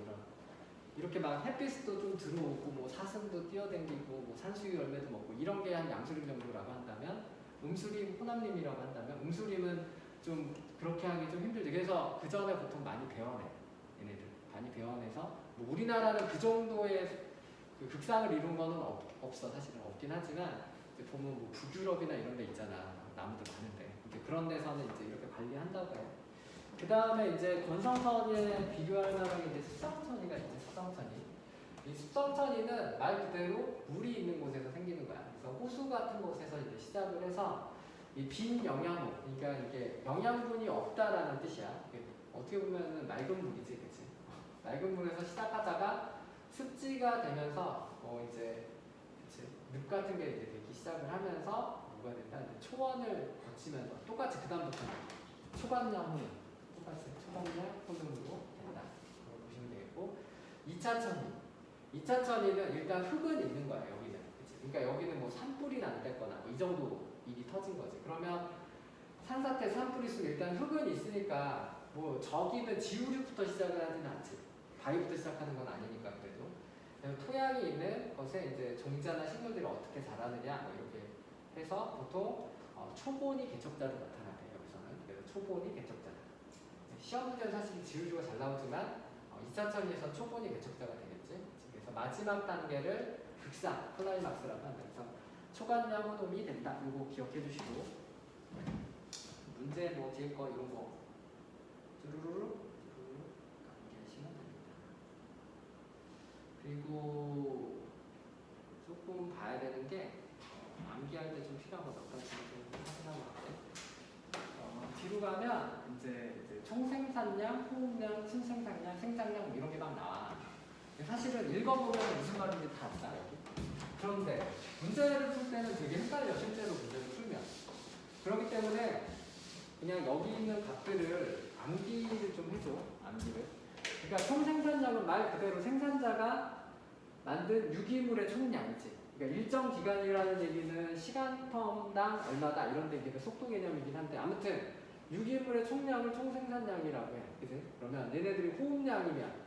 이렇게 막 햇빛도 좀 들어오고 뭐 사슴도 뛰어댕기고 뭐 산수유 열매도 먹고 이런 게 한 양수림 정도라고 한다면, 음수림, 혼합림이라고 한다면, 음수림은 좀 그렇게 하기 좀 힘들죠. 그래서 그 전에 보통 많이 베어내. 얘네들 많이 베어내서 뭐 우리나라는 그 정도의 그 극상을 이룬 거는 없어. 사실은 없긴 하지만 이제 보면 뭐 북유럽이나 이런 데 있잖아. 나무들 많은데 이제 그런 데서는 이제 이렇게 관리한다고 해. 그 다음에 이제 건성천이에 비교할 만한 게 이제 습성천이가 있지. 습성천이. 이 습성천이는 말 그대로 물이 있는 곳에서 생기는 거야. 그래서 호수 같은 곳에서 이제 시작을 해서 이 빈 영양호, 그러니까 이게 영양분이 없다라는 뜻이야. 어떻게 보면은 맑은 물이지, 그치? 맑은 물에서 시작하다가 습지가 되면서 이제 그치? 늪 같은 게 이제 되기 시작을 하면서 뭐가 된다? 이제 초원을 거치면서 똑같이 그 다음부터 초간양호, 똑같이 초간양 호등으로 된다. 그걸 보시면 되겠고, 2차천이는 일단 흙은 있는 거야. 여기는, 그치? 그러니까 여기는 뭐 산불이 난다거나 뭐 이 정도 일이 터진 거지. 그러면 산사태 산불이 있으면 일단 흙은 있으니까 뭐 저기는 지우류부터 시작을 하지는 않지. 바위부터 시작하는 건 아니니까. 그래도 토양이 있는 것에 이제 종자나 식물들이 어떻게 자라느냐 뭐 이렇게 해서 보통 초본이 개척자로 나타나요. 여기서는. 그래서 초본이 개척자다. 시험 문제는 사실 지우류가 잘 나오지만 2차천에서 초본이 개척자가 되겠지. 그래서 마지막 단계를 극상, 클라이막스라고 한다. 그래서 초간양 혼음이 된다. 이거 기억해 주시고, 문제 뭐 뒤에 거 이런 거 쭈루루루 암기하시면 됩니다. 그리고 조금 봐야 되는 게 암기할 때 좀 필요한 거 몇 가지 좀 확인하고 갈게요. 뒤로 가면 이제 총생산량, 호흡량, 순생산량, 생산량 뭐 이런 게 막 나와. 사실은 읽어보면 무슨 말인지 다 알아 여기. 그런데 문제를 풀 때는 되게 헷갈려. 실제로 문제를 풀면. 그렇기 때문에 그냥 여기 있는 값들을 암기를 좀 해줘. 암기를. 그러니까 총생산량은 말 그대로 생산자가 만든 유기물의 총량이지. 그러니까 일정 기간이라는 얘기는 시간텀당 얼마다 이런 데 얘기가 속도 개념이긴 한데, 아무튼 유기물의 총량을 총생산량이라고 해. 그치? 그러면 얘네들이 호흡량이면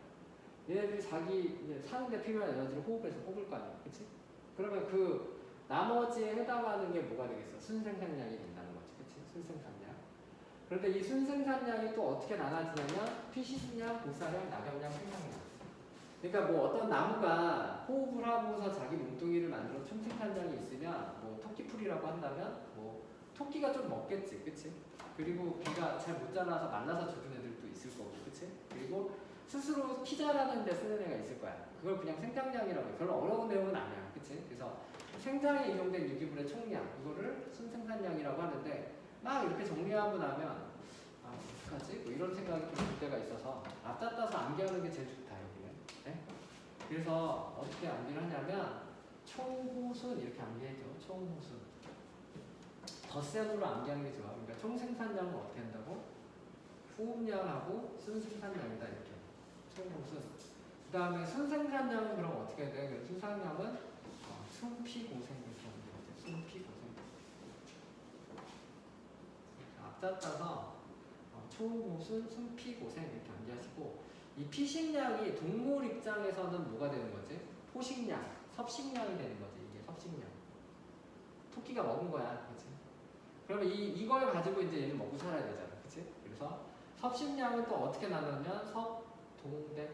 얘네들이 자기 사는데 필요한 에너지를 호흡해서 뽑을 거 아니야. 그치? 그러면 그 나머지에 해당하는 게 뭐가 되겠어? 순생산량이 된다는 거지. 그치? 순생산량. 그런데 이 순생산량이 또 어떻게 나눠지냐면 피시수량, 보사량, 낙엽량, 생산량. 그러니까 뭐 어떤 나무가 호흡을 하고서 자기 몸뚱이를 만들어 총생산량이 있으면 뭐 토끼풀이라고 한다면 뭐 토끼가 좀 먹겠지. 그치? 그리고 비가 잘 못 자라서 말라서 죽은 애들도 있을 거고. 그치? 그리고 스스로 키 자라는 데 쓰는 애가 있을 거야. 그걸 그냥 생장량이라고 해. 별로 어려운 내용은 아니야. 그치? 그래서 생장에 이용된 유기물의 총량, 이거를 순생산량이라고 하는데, 막 이렇게 정리하고 나면 어떡하지? 뭐 이런 생각이 좀 들 때가 있어서 앞잡다서 암기하는 게 제일 좋다. 여기는. 네? 그래서 어떻게 암기를 하냐면 총호순 이렇게 암기해줘. 총호순. 덧셈으로 암기하는 게 좋아. 그러니까 총 생산량은 어떻게 한다고? 호흡량하고 순생산량이다 이렇게. 총호순. 그 다음에 순생산량은 그럼 어떻게 해야 돼? 순생산량은 순피고생 이렇게 하면 되겠지. 순피고생. 앞자 따서 총호순, 순피고생 이렇게 암기하시고, 이 피식량이 동물 입장에서는 뭐가 되는 거지? 포식량, 섭식량이 되는 거지. 이게 섭식량. 토끼가 먹은 거야, 그렇지? 그러면 이걸 가지고 이제 얘는 먹고 살아야 되잖아, 그렇지? 그래서 섭식량은 또 어떻게 나누면 섭, 동, 대.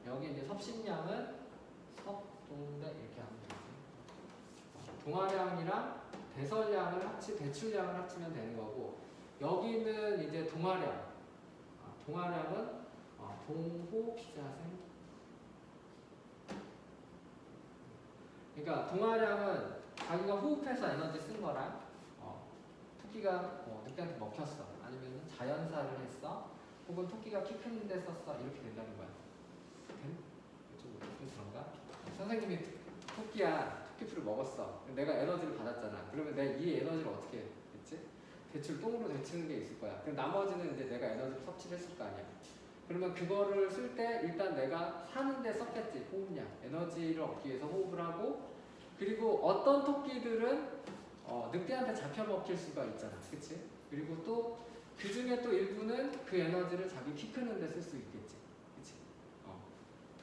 여기 이제 섭식량은 섭, 동, 대 이렇게 하면 되지. 동화량이랑 대출량을 합치면 되는 거고, 여기는 이제 동화량. 동화량은 동호 피자생. 그러니까 동화량은 자기가 호흡해서 에너지 쓴 거랑 토끼가 늑대한테 먹혔어. 아니면 자연사를 했어. 혹은 토끼가 키 크는 데 썼어. 이렇게 된다는 거야. 이쪽으로 좀 그런가? 선생님이 토끼풀을 먹었어. 내가 에너지를 받았잖아. 그러면 내가 이 에너지를 어떻게 했지? 똥으로 데치는 게 있을 거야. 그럼 나머지는 이제 내가 에너지를 섭취를 했을 거 아니야. 그러면 그거를 쓸 때 일단 내가 사는데 썼겠지. 호흡량. 에너지를 얻기 위해서 호흡을 하고, 그리고 어떤 토끼들은 늑대한테 잡혀 먹힐 수가 있잖아. 그치? 그리고 또 그 중에 또 일부는 그 에너지를 자기 키 크는 데 쓸 수 있겠지. 그치?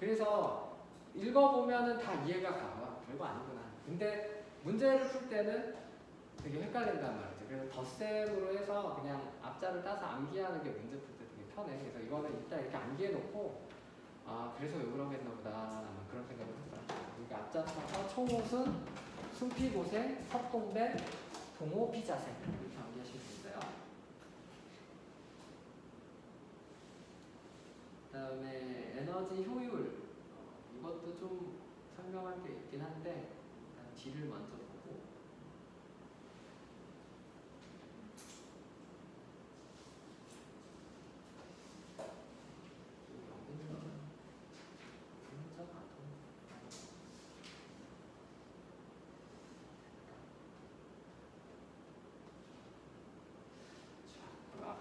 그래서 읽어보면은 다 이해가 가. 별거 아니구나. 근데 문제를 풀 때는 되게 헷갈린단 말이지. 그래서 덧셈으로 해서 그냥 앞자를 따서 암기하는 게 문제 풀 때 되게 편해. 그래서 이거는 일단 이렇게 암기해 놓고, 그래서 왜 그러겠나 보다. 아마 그런 생각을 했어요. 그러니까 앞자 따서 총호순, 순피고생, 섭동배, 동호피자생 이렇게 암기하시면 되고요. 그 다음에 에너지 효율. 이것도 좀 설명할 게 있긴 한데 일단 뒤를 먼저 보고,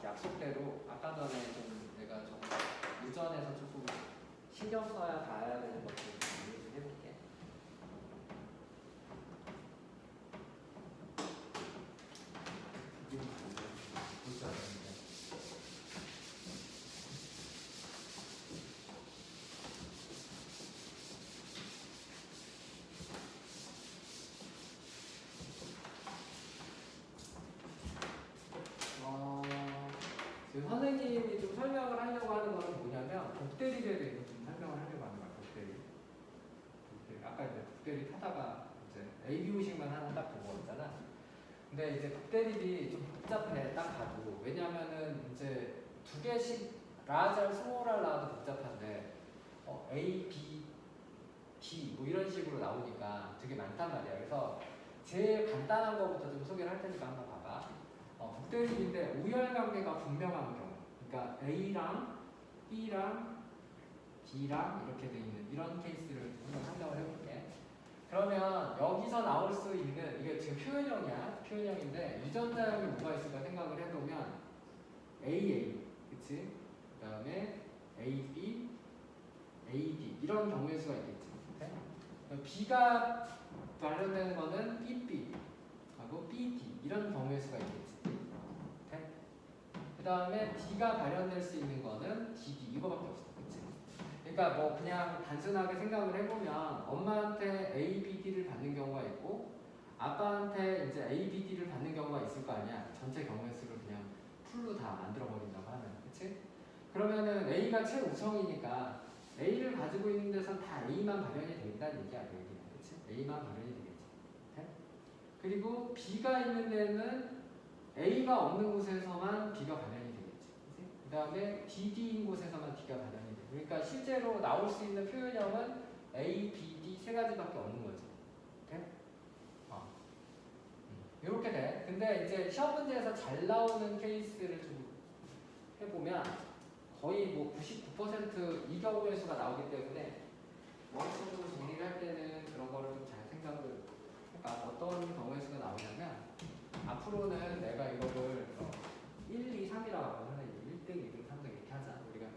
약속대로 아까 전에 좀 내가 좀 유전에서 조금 신경 써야 봐야 되는 것들 좀 얘기 좀 해볼게. 지금 선생님이 좀 설명을 하려고 하는 거는 뭐냐면 복대리에 대해서 좀 설명을 하려고 하는 거야. 복대리. 아까 이제 복대리 타다가 이제 ABO식만 하나 딱 보고 왔잖아. 근데 이제 복대리이 좀 복잡해. 딱 봐도. 왜냐면은 이제 두 개씩 라잘, 스몰알 나와도 복잡한데 A, B, D 뭐 이런 식으로 나오니까 되게 많단 말이야. 그래서 제일 간단한 거부터 좀 소개를 할 테니까 한번 봐봐. 복대리인데 우열관계가 분명한 경우, 그러니까 A랑 B랑 D랑 이렇게 돼 있는 이런 케이스를 한번 설명을 해볼게. 그러면 여기서 나올 수 있는, 이게 지금 표현형이야. 표현형인데 유전자형이 뭐가 있을까 생각을 해보면 AA, 그치? 그 다음에 AB, AD 이런 경우의 수가 있겠지. 네? B가 발현되는 거는 BB 하고 BD 이런 경우의 수가 있겠지. 그 다음에 D가 발현될 수 있는 거는 DD 이거밖에 없어. 그치? 그러니까 뭐 그냥 단순하게 생각을 해보면 엄마한테 ABD를 받는 경우가 있고 아빠한테 이제 ABD를 받는 경우가 있을 거 아니야. 전체 경우의 수를 그냥 풀로 다 만들어 버린다고 하면. 그치? 그러면은 A가 최우성이니까 A를 가지고 있는 데선 다 A만 발현이 된다는 얘기야. 그 얘기는. 그치? A만 발현이 되겠지. 네? 그리고 B가 있는 데는 A가 없는 곳에서만 B가 발현이 되겠지. 그 다음에 DD인 곳에서만 D가 발현이 돼. 그러니까 실제로 나올 수 있는 표현형은 A, B, D 세 가지밖에 없는 거지. 네? 이렇게 돼. 근데 이제 시험 문제에서 잘 나오는 케이스를 좀 해보면 거의 뭐 99% 이 경우의 수가 나오기 때문에 머릿속으로 정리를 할 때는 그런 거를 좀 잘 생각을 해봐. 어떤 경우의 수가 나오냐면 앞으로는 내가 이거를 1, 2, 3이라고 하면 선생님 1등, 2등, 3등 이렇게 하자. 우리가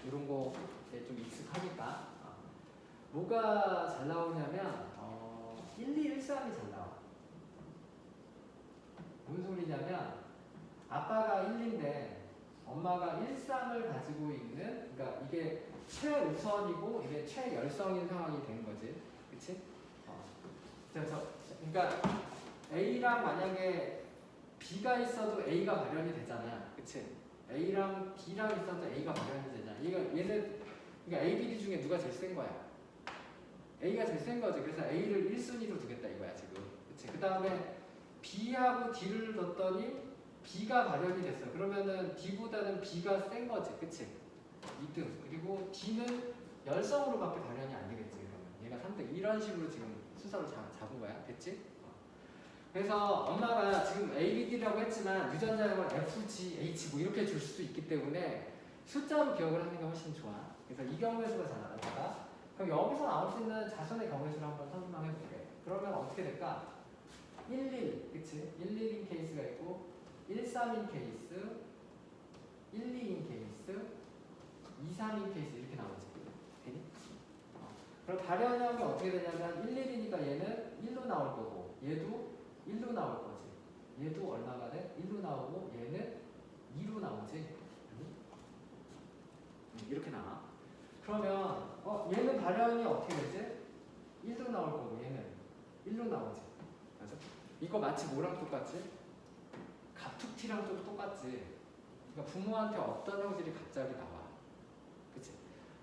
이런 거 이제 좀 익숙하니까 뭐가 잘 나오냐면 1, 2, 1, 3이 잘 나와. 무슨 소리냐면 아빠가 1인데 엄마가 1, 3을 가지고 있는, 그러니까 이게 최우선이고 이게 최열성인 상황이 되는 거지, 그렇지? 그러니까 A랑 만약에 B가 있어도 A가 발현이 되잖아, 그렇지? A랑 B랑 있어도 A가 발현이 되잖아. 얘는 그러니까 A, B, D 중에 누가 제일 센 거야? A가 제일 센 거지. 그래서 A를 1순위로 두겠다 이거야 지금, 그렇지? 그 다음에 B하고 D를 넣었더니 B가 발현이 됐어. 그러면은 D보다는 B가 센 거지, 그치? 2등. 그리고 D는 열성으로밖에 발현이 안 되겠지. 그러면 얘가 3등. 이런 식으로 지금 순서를 잡은 거야. 됐지? 그래서 엄마가 지금 A, B, D라고 했지만 유전자형을 F, G, H 뭐 이렇게 줄 수도 있기 때문에 숫자로 기억을 하는 게 훨씬 좋아. 그래서 이 경우의 수가 잘 나가다가 그럼 여기서 나올 수 있는 자손의 경우의 수를 한번 설명해 볼게. 그러면 어떻게 될까? 11, 그치? 11인 케이스가 있고 13인 케이스, 12인 케이스, 23인 케이스 이렇게 나오지. 되니? 그럼 발현형이 어떻게 되냐면 11이니까 얘는 1로 나올 거고 얘도 1로 나올 거지. 얘도 얼마가 돼? 1로 나오고 얘는 2로 나오지. 이렇게 나와. 그러면 얘는 발현이 어떻게 되지? 1로 나올 거고 얘는 1로 나오지. 맞아? 이거 마치 뭐랑 똑같지? 갑툭튀랑 좀 똑같지. 그러니까 부모한테 어떤 형질이 갑자기 나와. 그치?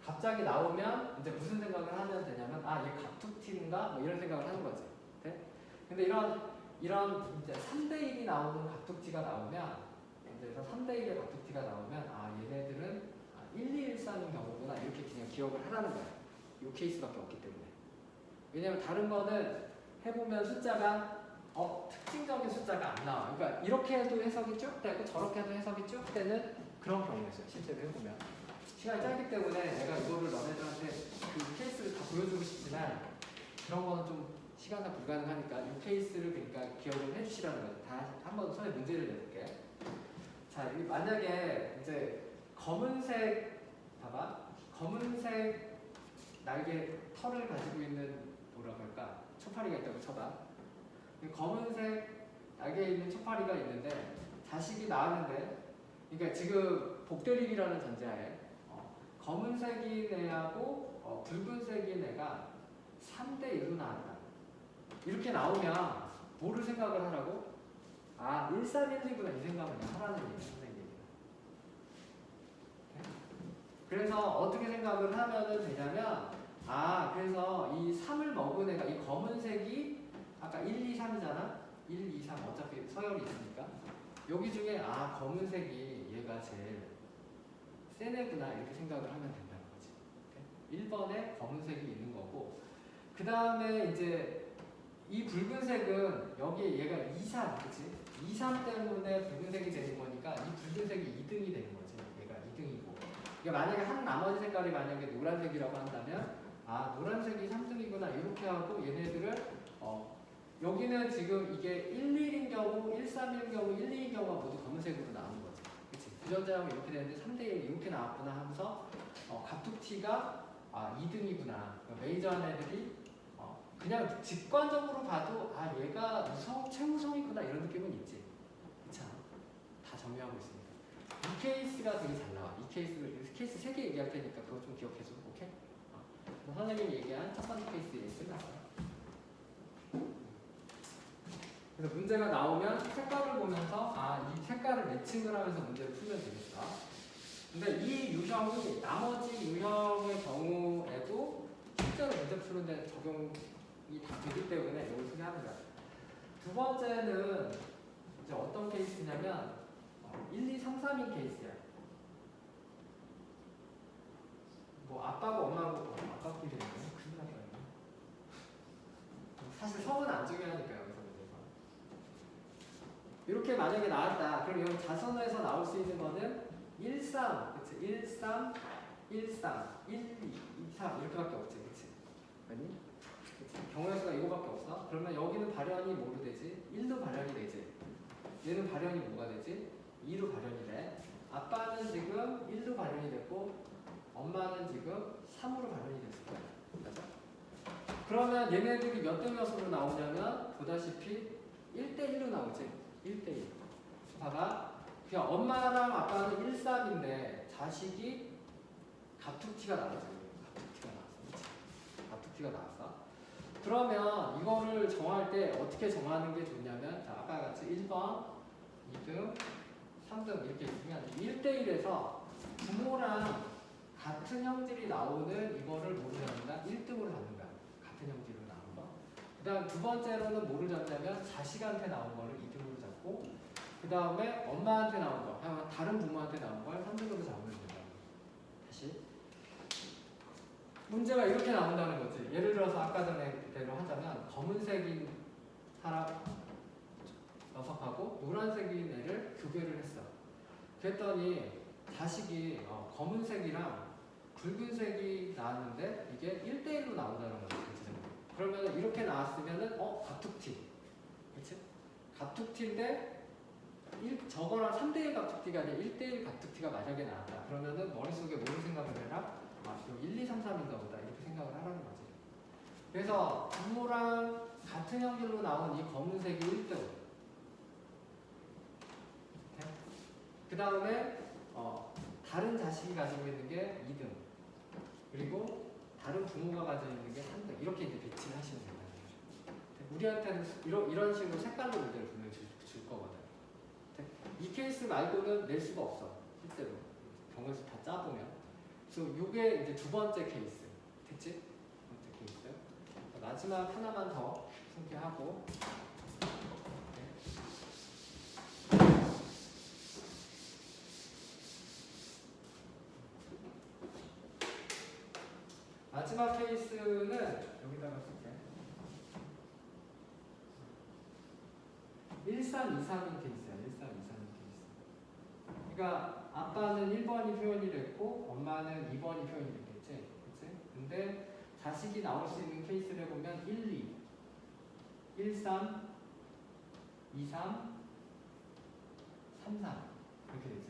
갑자기 나오면 이제 무슨 생각을 하면 되냐면 얘 갑툭튀인가? 뭐 이런 생각을 하는 거지. 네? 근데 이런 이제 3대1이 나오는 갑툭튀가 나오면 이제 3대1의 갑툭튀가 나오면 얘네들은 1, 2, 1, 3인 경우구나 이렇게 그냥 기억을 하라는 거야. 이 케이스밖에 없기 때문에. 왜냐면 다른 거는 해보면 숫자가 특징적인 숫자가 안 나와. 그러니까 이렇게 해도 해석이 쭉 되고 저렇게 해도 해석이 쭉 되는 그런 경우였어요. 실제로 해보면. 시간이 짧기 때문에 내가 이거를 너네들한테 그 케이스를 다 보여주고 싶지만 그런 거는 좀 시간상 불가능하니까 이 케이스를 그러니까 기억을 해주시라는 거예요. 다 한번 손에 문제를 내볼게. 자, 만약에 이제 검은색, 봐봐. 검은색 날개 털을 가지고 있는 뭐라고 할까? 초파리가 있다고 쳐봐. 검은색 날개에 있는 초파리가 있는데 자식이 나왔는데, 그러니까 지금 복대립이라는 전제하에 검은색인 애하고 붉은색인 애가 3대1로 나왔다. 이렇게 나오면 뭐를 생각을 하라고? 1312구나 이 생각을 하라는 얘기예요, 선생님이. 그래서 어떻게 생각을 하면 되냐면 그래서 이 3을 먹은 애가 이 검은색이 아까 1, 2, 3이잖아? 1, 2, 3 어차피 서열이 있으니까 여기 중에 검은색이 얘가 제일 센 애구나 이렇게 생각을 하면 된다는 거지. 1번에 검은색이 있는 거고 그 다음에 이제 이 붉은색은 여기에 얘가 2, 3, 그치? 2, 3 때문에 붉은색이 되는 거니까 이 붉은색이 2등이 되는 거지. 얘가 2등이고 그러니까 만약에 한 나머지 색깔이 만약에 노란색이라고 한다면 노란색이 3등이구나 이렇게 하고 얘네들을 여기는 지금 이게 1, 1인 경우, 1, 3인 경우, 1, 2인 경우가 모두 검은색으로 나오는 거지. 그치? 유전자형이 이렇게 되는데 3대1 이렇게 나왔구나 하면서 갑툭튀가 2등이구나. 메이저한 애들이 그냥 직관적으로 봐도 얘가 최우성이구나 이런 느낌은 있지. 그쵸? 다 정리하고 있습니다. 이 케이스가 되게 잘 나와. 이 케이스 3개 얘기할 테니까 그거 좀 기억해줘. 오케이? 선생님이 얘기한 첫 번째 케이스 얘기 끝났어요. 그래서 문제가 나오면 색깔을 보면서 이 색깔을 매칭을 하면서 문제를 풀면 되겠다. 근데 이 유형이 나머지 유형의 경우에도 실제로 문제 푸는데 적용이 다 되기 때문에 이걸 소개하는 거야. 두 번째는 이제 어떤 케이스냐면 1, 2, 3, 3인 케이스야. 뭐 아빠고 엄마고 아빠끼리 있는 큰일 났다. 사실 성은 안 중요하니까요. 여기서 문제에서. 이렇게 만약에 나왔다. 그럼 이 자선에서 나올 수 있는 거는 1, 3, 그치? 1, 3, 1, 3, 1, 2, 2, 3 이렇게밖에 없지, 그치? 아니? 경우의 수가 이거밖에 없어? 그러면 여기는 발현이 뭐로 되지? 1로 발현이 되지. 얘는 발현이 뭐가 되지? 2로 발현이 돼. 아빠는 지금 1로 발현이 됐고 엄마는 지금 3으로 발현이 됐을 거야. 맞아? 그러면 얘네들이 몇 대 몇으로 나오냐면 보다시피 1대1로 나오지. 1대1. 봐봐. 그냥 엄마랑 아빠는 1, 3인데 자식이 갑툭튀가 나오지. 갑툭튀가 나왔어. 갑툭튀가 나왔어. 그러면 이거를 정할 때 어떻게 정하는 게 좋냐면 자, 아까 같이 1번, 2등, 3등 이렇게 있으면 1대1에서 부모랑 같은 형질이 나오는 이거를 뭐를 잡는다? 1등으로 잡는 거야. 같은 형질로 나온 거. 그 다음 두 번째로는 뭐를 잡냐면 자식한테 나온 거를 2등으로 잡고 그 다음에 엄마한테 나온 거, 다른 부모한테 나온 걸 3등으로 잡으면 된다. 다시. 문제가 이렇게 나온다는 거지. 예를 들어서 아까 전에 그대로 하자면 검은색인 사람 녀석하고 노란색인 애를 교배를 했어. 그랬더니 자식이 검은색이랑 붉은색이 나왔는데 이게 1대1로 나온다는 거지. 그러면 이렇게 나왔으면은 갑툭튀. 그치? 갑툭튀인데 저거랑 3대1 갑툭튀가 아니라 1대1 갑툭튀가 만약에 나왔다. 그러면은 머릿속에 뭘 생각을 해라? 1, 2, 3, 3인가 보다. 이렇게 생각을 하라는 거지. 그래서 부모랑 같은 형질로 나온 이 검은색이 1등. 그 다음에 다른 자식이 가지고 있는 게 2등. 그리고 다른 부모가 가지고 있는 게 3등. 이렇게 이제 배치를 하시면 된다는 거죠. 우리한테는 이런 식으로 색깔로 문제를 분명히 줄 거거든. 이 케이스 말고는 낼 수가 없어. 실제로. 경우에서 다 짜보면. 그래서 이게 이제 두 번째 케이스. 됐지? 두 번째 케이스. 마지막 하나만 더 소개하고. 마지막 케이스는 여기다가 쓸게. 1323인 케이스야. 1323인 케이스. 그러니까 아빠는 1번이 표현이 됐고 엄마는 2번이 표현이 됐겠지. 그치? 근데 자식이 나올 수 있는 케이스를 보면 1, 2, 1, 3, 2, 3, 3, 4 이렇게 되지.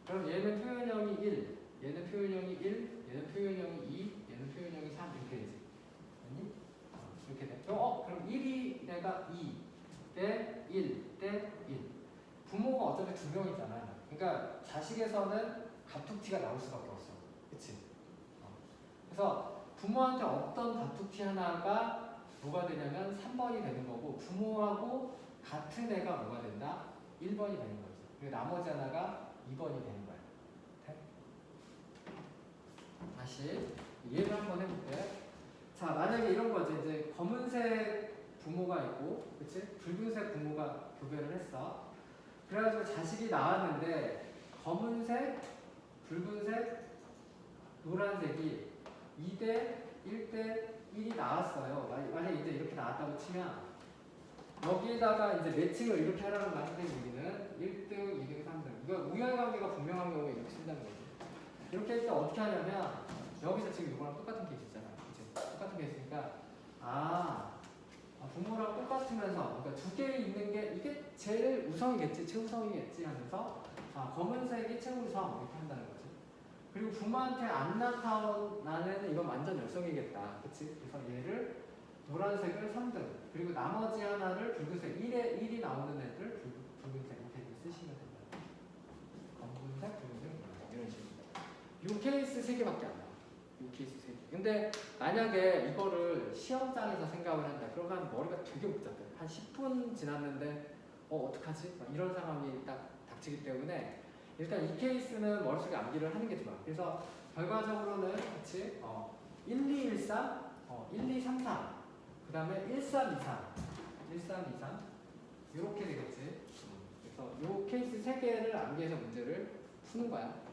그럼 얘는 표현형이 1, 얘는 표현형이 1, 얘는 표현형이 2, 얘는 표현형이 3 이렇게 되지. 아니? 이렇게 돼. 그럼 1이 내가 2 대 1 대 1. 부모가 어차피 두 명이잖아. 그러니까 자식에서는 갑툭튀가 나올 수밖에 없어. 그치? 그래서 부모한테 어떤 갑툭튀 하나가 뭐가 되냐면 3번이 되는 거고 부모하고 같은 애가 뭐가 된다? 1번이 되는 거지. 그리고 나머지 하나가 2번이 되는 거야. 네? 다시 이해를 한번 해볼게. 자, 만약에 이런 거지. 이제 검은색 부모가 있고, 그치? 붉은색 부모가 교배를 했어. 그래가지고 자식이 나왔는데 검은색, 붉은색, 노란색이 2대 1대 1이 나왔어요. 만약에 이제 이렇게 나왔다고 치면 여기에다가 이제 매칭을 이렇게 하라는 거야. 선생님은 1등, 2등, 3등. 이거 우열관계가 분명한 경우에 이렇게 쓴다는 거지. 이렇게 할 때 어떻게 하냐면 여기서 지금 이거랑 똑같은 케이스 있잖아. 그치? 똑같은 케이스니까 부모랑 똑같으면서 그러니까 두 개 있는 게 이게 제일 우성이겠지, 최우성이겠지 하면서 검은색이 최우성 이렇게 한다는 거지. 그리고 부모한테 안 나타나는 이건 완전 열성이겠다, 그치? 그래서 얘를 노란색을 3등 그리고 나머지 하나를 붉은색 1이 나오는 애들 붉은색 이렇게 쓰시면 됩니다. 검은색, 붉은색, 노란색 이런 식으로. 이 케이스 3개밖에 안 나와. 이 케이스 3개. 근데 만약에 이거를 시험장에서 생각을 한다. 그러면 머리가 되게 복잡해. 한 10분 지났는데 어떡하지? 이런 상황이 딱 닥치기 때문에 일단 이 케이스는 머릿속에 암기를 하는 게 좋아. 그래서 결과적으로는 그치? 1, 2, 1, 3, 1, 2, 3, 4. 그 다음에 1, 3, 2, 3. 1, 3, 2, 3. 이렇게 되겠지. 그래서 이 케이스 3개를 암기해서 문제를 푸는 거야.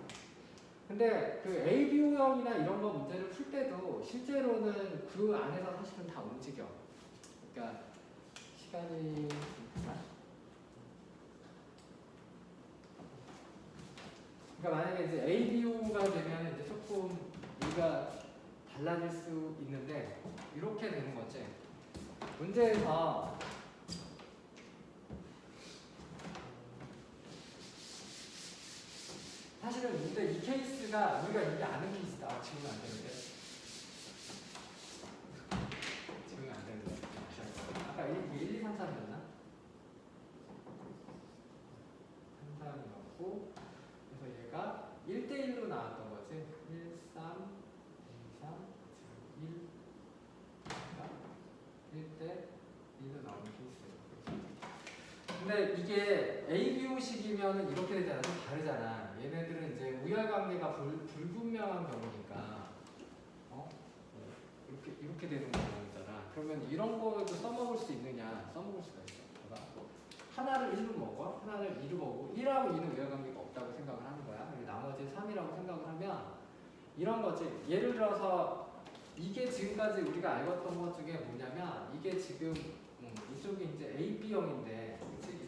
근데 그 ABO형이나 이런 거 문제를 풀 때도 실제로는 그 안에서 사실은 다 움직여. 그러니까 시간이 그러니까 만약에 이제 ABO가 되면 이제 조금 우리가 달라질 수 있는데 이렇게 되는 거지. 문제에서 사실은 근데 이 케이스가 우리가 이게 아는 케이스다. 지금 안 되는데. 지금 안 되는데. 아까 1, 2, 3, 4였나? 3, 4이었고 그래서 얘가 1대1로 나왔던 거지. 1, 3, 2, 3, 1 1대1로 나오는 케이스예요. 근데 이게 ABO식이면 이렇게 되잖아. 좀 다르잖아. 얘네들은 이제 우열관계가 불분명한 경우니까 이렇게 되는 경우잖아. 그러면 이런 거도 써먹을 수 있느냐? 써먹을 수가 있어. 봐봐. 하나를 1로 먹어, 하나를 2로 먹고 1하고 2는 우열관계가 없다고 생각을 하는 거야. 그리고 나머지 3이라고 생각을 하면 이런 거지. 예를 들어서 이게 지금까지 우리가 알았던 것 중에 뭐냐면 이게 지금 이쪽이 이제 AB형인데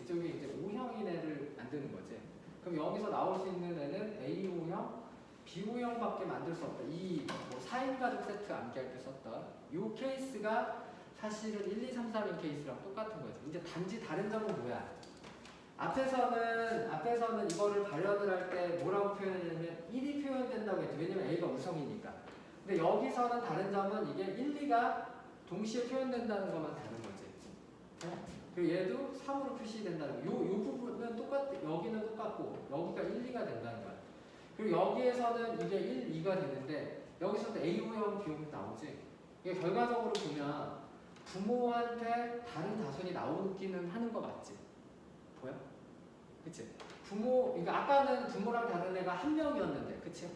이쪽이 이제 O형인 애를 만드는 거지. 그럼 여기서 나올 수 있는 애는 A5형, B5형밖에 만들 수 없다. 이뭐 4인 가족 세트 암기할 때 썼던 이 케이스가 사실은 1, 2, 3, 4인 케이스랑 똑같은 거지. 이제 단지 다른 점은 뭐야? 앞에서는 이거를 발현을 할 때 뭐라고 표현하냐면 1이 표현된다고 했죠. 왜냐면 A가 우성이니까. 근데 여기서는 다른 점은 이게 1, 2가 동시에 표현된다는 것만 다른 거지. 그리고 얘도 3으로 표시된다는 거. 요 부분은 여기는 똑같고 여기가 1, 2가 된다는 거야. 그리고 여기에서는 이게 1, 2가 되는데 여기서도 A5형, B형 나오지. 이게 결과적으로 보면 부모한테 다른 자손이 나오기는 하는 거 맞지? 보여? 그치? 그러니까 아까는 부모랑 다른 애가 한 명이었는데, 그치?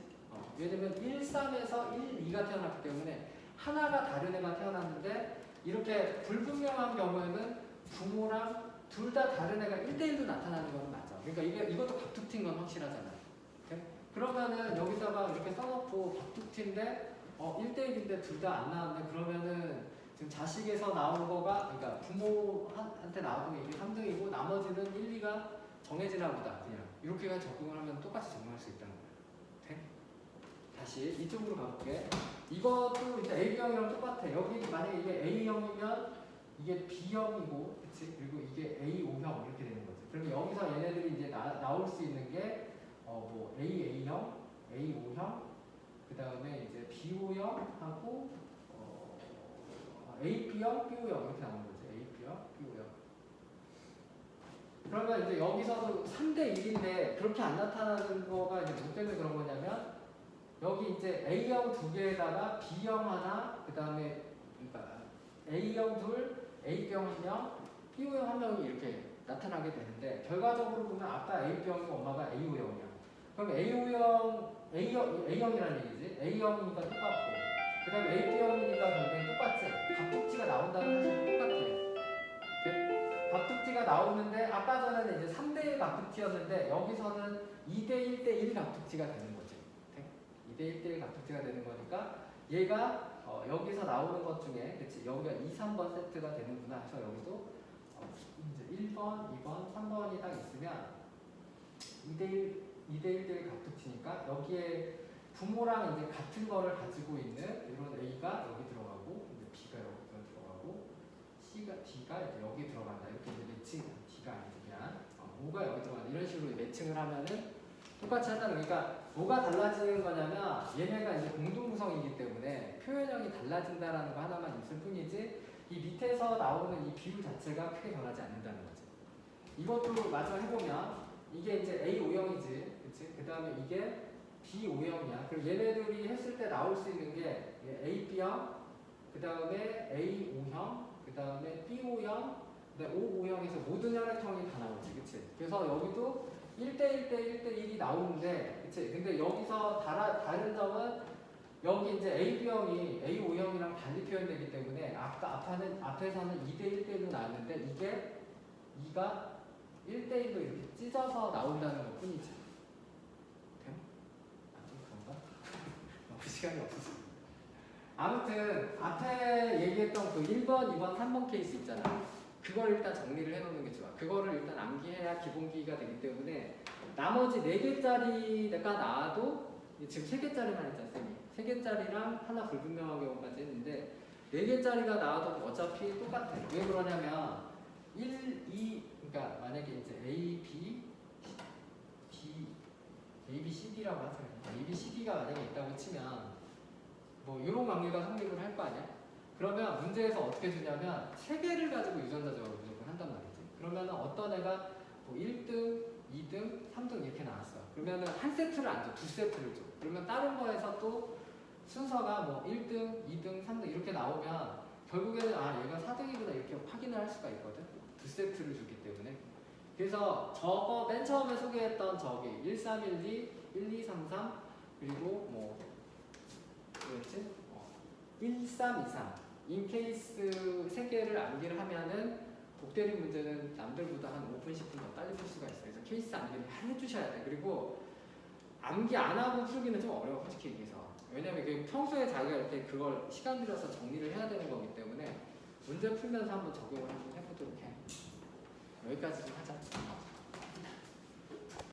왜냐면 1, 3에서 1, 2가 태어났기 때문에 하나가 다른 애가 태어났는데 이렇게 불분명한 경우에는 부모랑 둘 다 다른 애가 1대1로 나타나는 건 맞아. 그러니까 이것도 박툭튀인 건 확실하잖아. 오케이? 그러면은 여기다가 이렇게 써놓고 박툭튀인데 1대1인데 둘 다 안 나왔네. 그러면은 지금 자식에서 나온 거가 그러니까 부모한테 나온 게 이게 3등이고 나머지는 1, 2가 정해지나 보다. 그냥 이렇게 적용을 하면 똑같이 적용할 수 있다는 거야. 오케이? 다시 이쪽으로 가볼게. 이것도 이제 A형이랑 똑같아. 여기 만약에 이게 A형이면 이게 B형이고, 그치? 그리고 이게 A5형 이렇게 되는 거지. 그러면 여기서 얘네들이 이제 나올 수 있는 게 뭐 AA형, A5형, 그 다음에 이제 B5형하고 AB형, B5형 이렇게 나오는 거지. AB형, B5형. 그러면 이제 여기서도 3대 1인데 그렇게 안 나타나는 거가 이제 뭐 때문에 그런 거냐면 여기 이제 A형 두 개에다가 B형 하나, 그 다음에 그러니까 A형 둘, A형 한 명, B형 한 명이 이렇게 나타나게 되는데 결과적으로 보면 아까 A형이고 엄마가 A5형이야. 그럼 A형이라는 얘기지. A형이니까 똑같고 그 다음에 AB형이니까 결국엔 똑같지. 갑툭튀가 나온다는 사실은 똑같아. 갑툭튀가 나오는데 아까 전에는 이제 3대1 갑툭튀였는데 여기서는 2대1대1 갑툭튀가 되는 거지. 2대1대1 갑툭튀가 되는 거니까 얘가 여기서 나오는 것 중에 그치 여기가 2, 3번 세트가 되는구나 해서 여기도 이제 1번, 2번, 3번이 딱 있으면 2대1대1 갑툭튀니까 여기에 부모랑 이제 같은 거를 가지고 있는 이런 A가 여기 들어가고 이제 B가 여기 들어가고 D가 이제 여기 들어간다. 이렇게 이제 매칭, D가 아니지 그냥 O가 여기 들어간다. 이런 식으로 매칭을 하면은 똑같이 한다는 그러니까 뭐가 달라지는 거냐면 얘네가 이제 공동구성이기 때문에 표현형이 달라진다라는 거 하나만 있을 뿐이지 이 밑에서 나오는 이 비율 자체가 크게 변하지 않는다는 거지. 이것도 마저 해보면 이게 이제 A5형이지, 그치? 그 다음에 이게 B5형이야. 그리고 얘네들이 했을 때 나올 수 있는 게 AB형, 그 다음에 A5형, 그 다음에 B5형, 그 다음에 O5형에서 모든 혈액형이 다 나오지, 그치? 그래서 여기도 1대1대1대1이 나오는데, 그치? 근데 여기서 다른 점은 여기 이제 AB형이 A5형이랑 달리 표현되기 때문에 앞에서는 2대1대1로 나왔는데 이게 2가 1대1로 이렇게 찢어서 나온다는 것 뿐이지. 돼요? 좀 그런가? 너무 시간이 없어서. 아무튼 앞에 얘기했던 그 1번, 2번, 3번 케이스 있잖아. 그걸 일단 정리를 해놓는 게 좋아. 그거를 일단 암기해야 기본기가 되기 때문에 나머지 4개짜리가 나와도 지금 3개짜리만 했잖아, 쌤이. 3개짜리랑 하나 불분명한 경우까지 했는데 4개짜리가 나와도 어차피 똑같아. 왜 그러냐면 1, 2, 그러니까 만약에 이제 A, B, A, B, C, D라고 하세요. A, B, C, D가 만약에 있다고 치면 뭐 이런 관계가 성립을 할 거 아니야? 그러면 문제에서 어떻게 주냐면 3개를 가지고 유전자 조합을 무조건 한단 말이지. 그러면은 어떤 애가 뭐 1등, 2등, 3등 이렇게 나왔어. 그러면은 한 세트를 안 줘, 2세트를 줘. 그러면 다른 거에서 또 순서가 뭐 1등, 2등, 3등 이렇게 나오면 결국에는 아 얘가 4등이구나 이렇게 확인을 할 수가 있거든. 2세트를 주기 때문에. 그래서 저거 맨 처음에 소개했던 저기 1312, 1233 그리고 뭐 뭐였지? 1323 인케이스 3개를 암기를 하면은 복대리 문제는 남들보다 한 5분, 10분 더 빨리 풀 수가 있어요. 그래서 케이스 암기를 해주셔야 돼. 그리고 암기 안 하고 풀기는 좀 어려워, 솔직히 얘기해서. 왜냐면 평소에 자기가 이렇게 그걸 시간 들여서 정리를 해야 되는 거기 때문에 문제 풀면서 한번 적용을 한번 해보도록 해. 여기까지 좀 하자.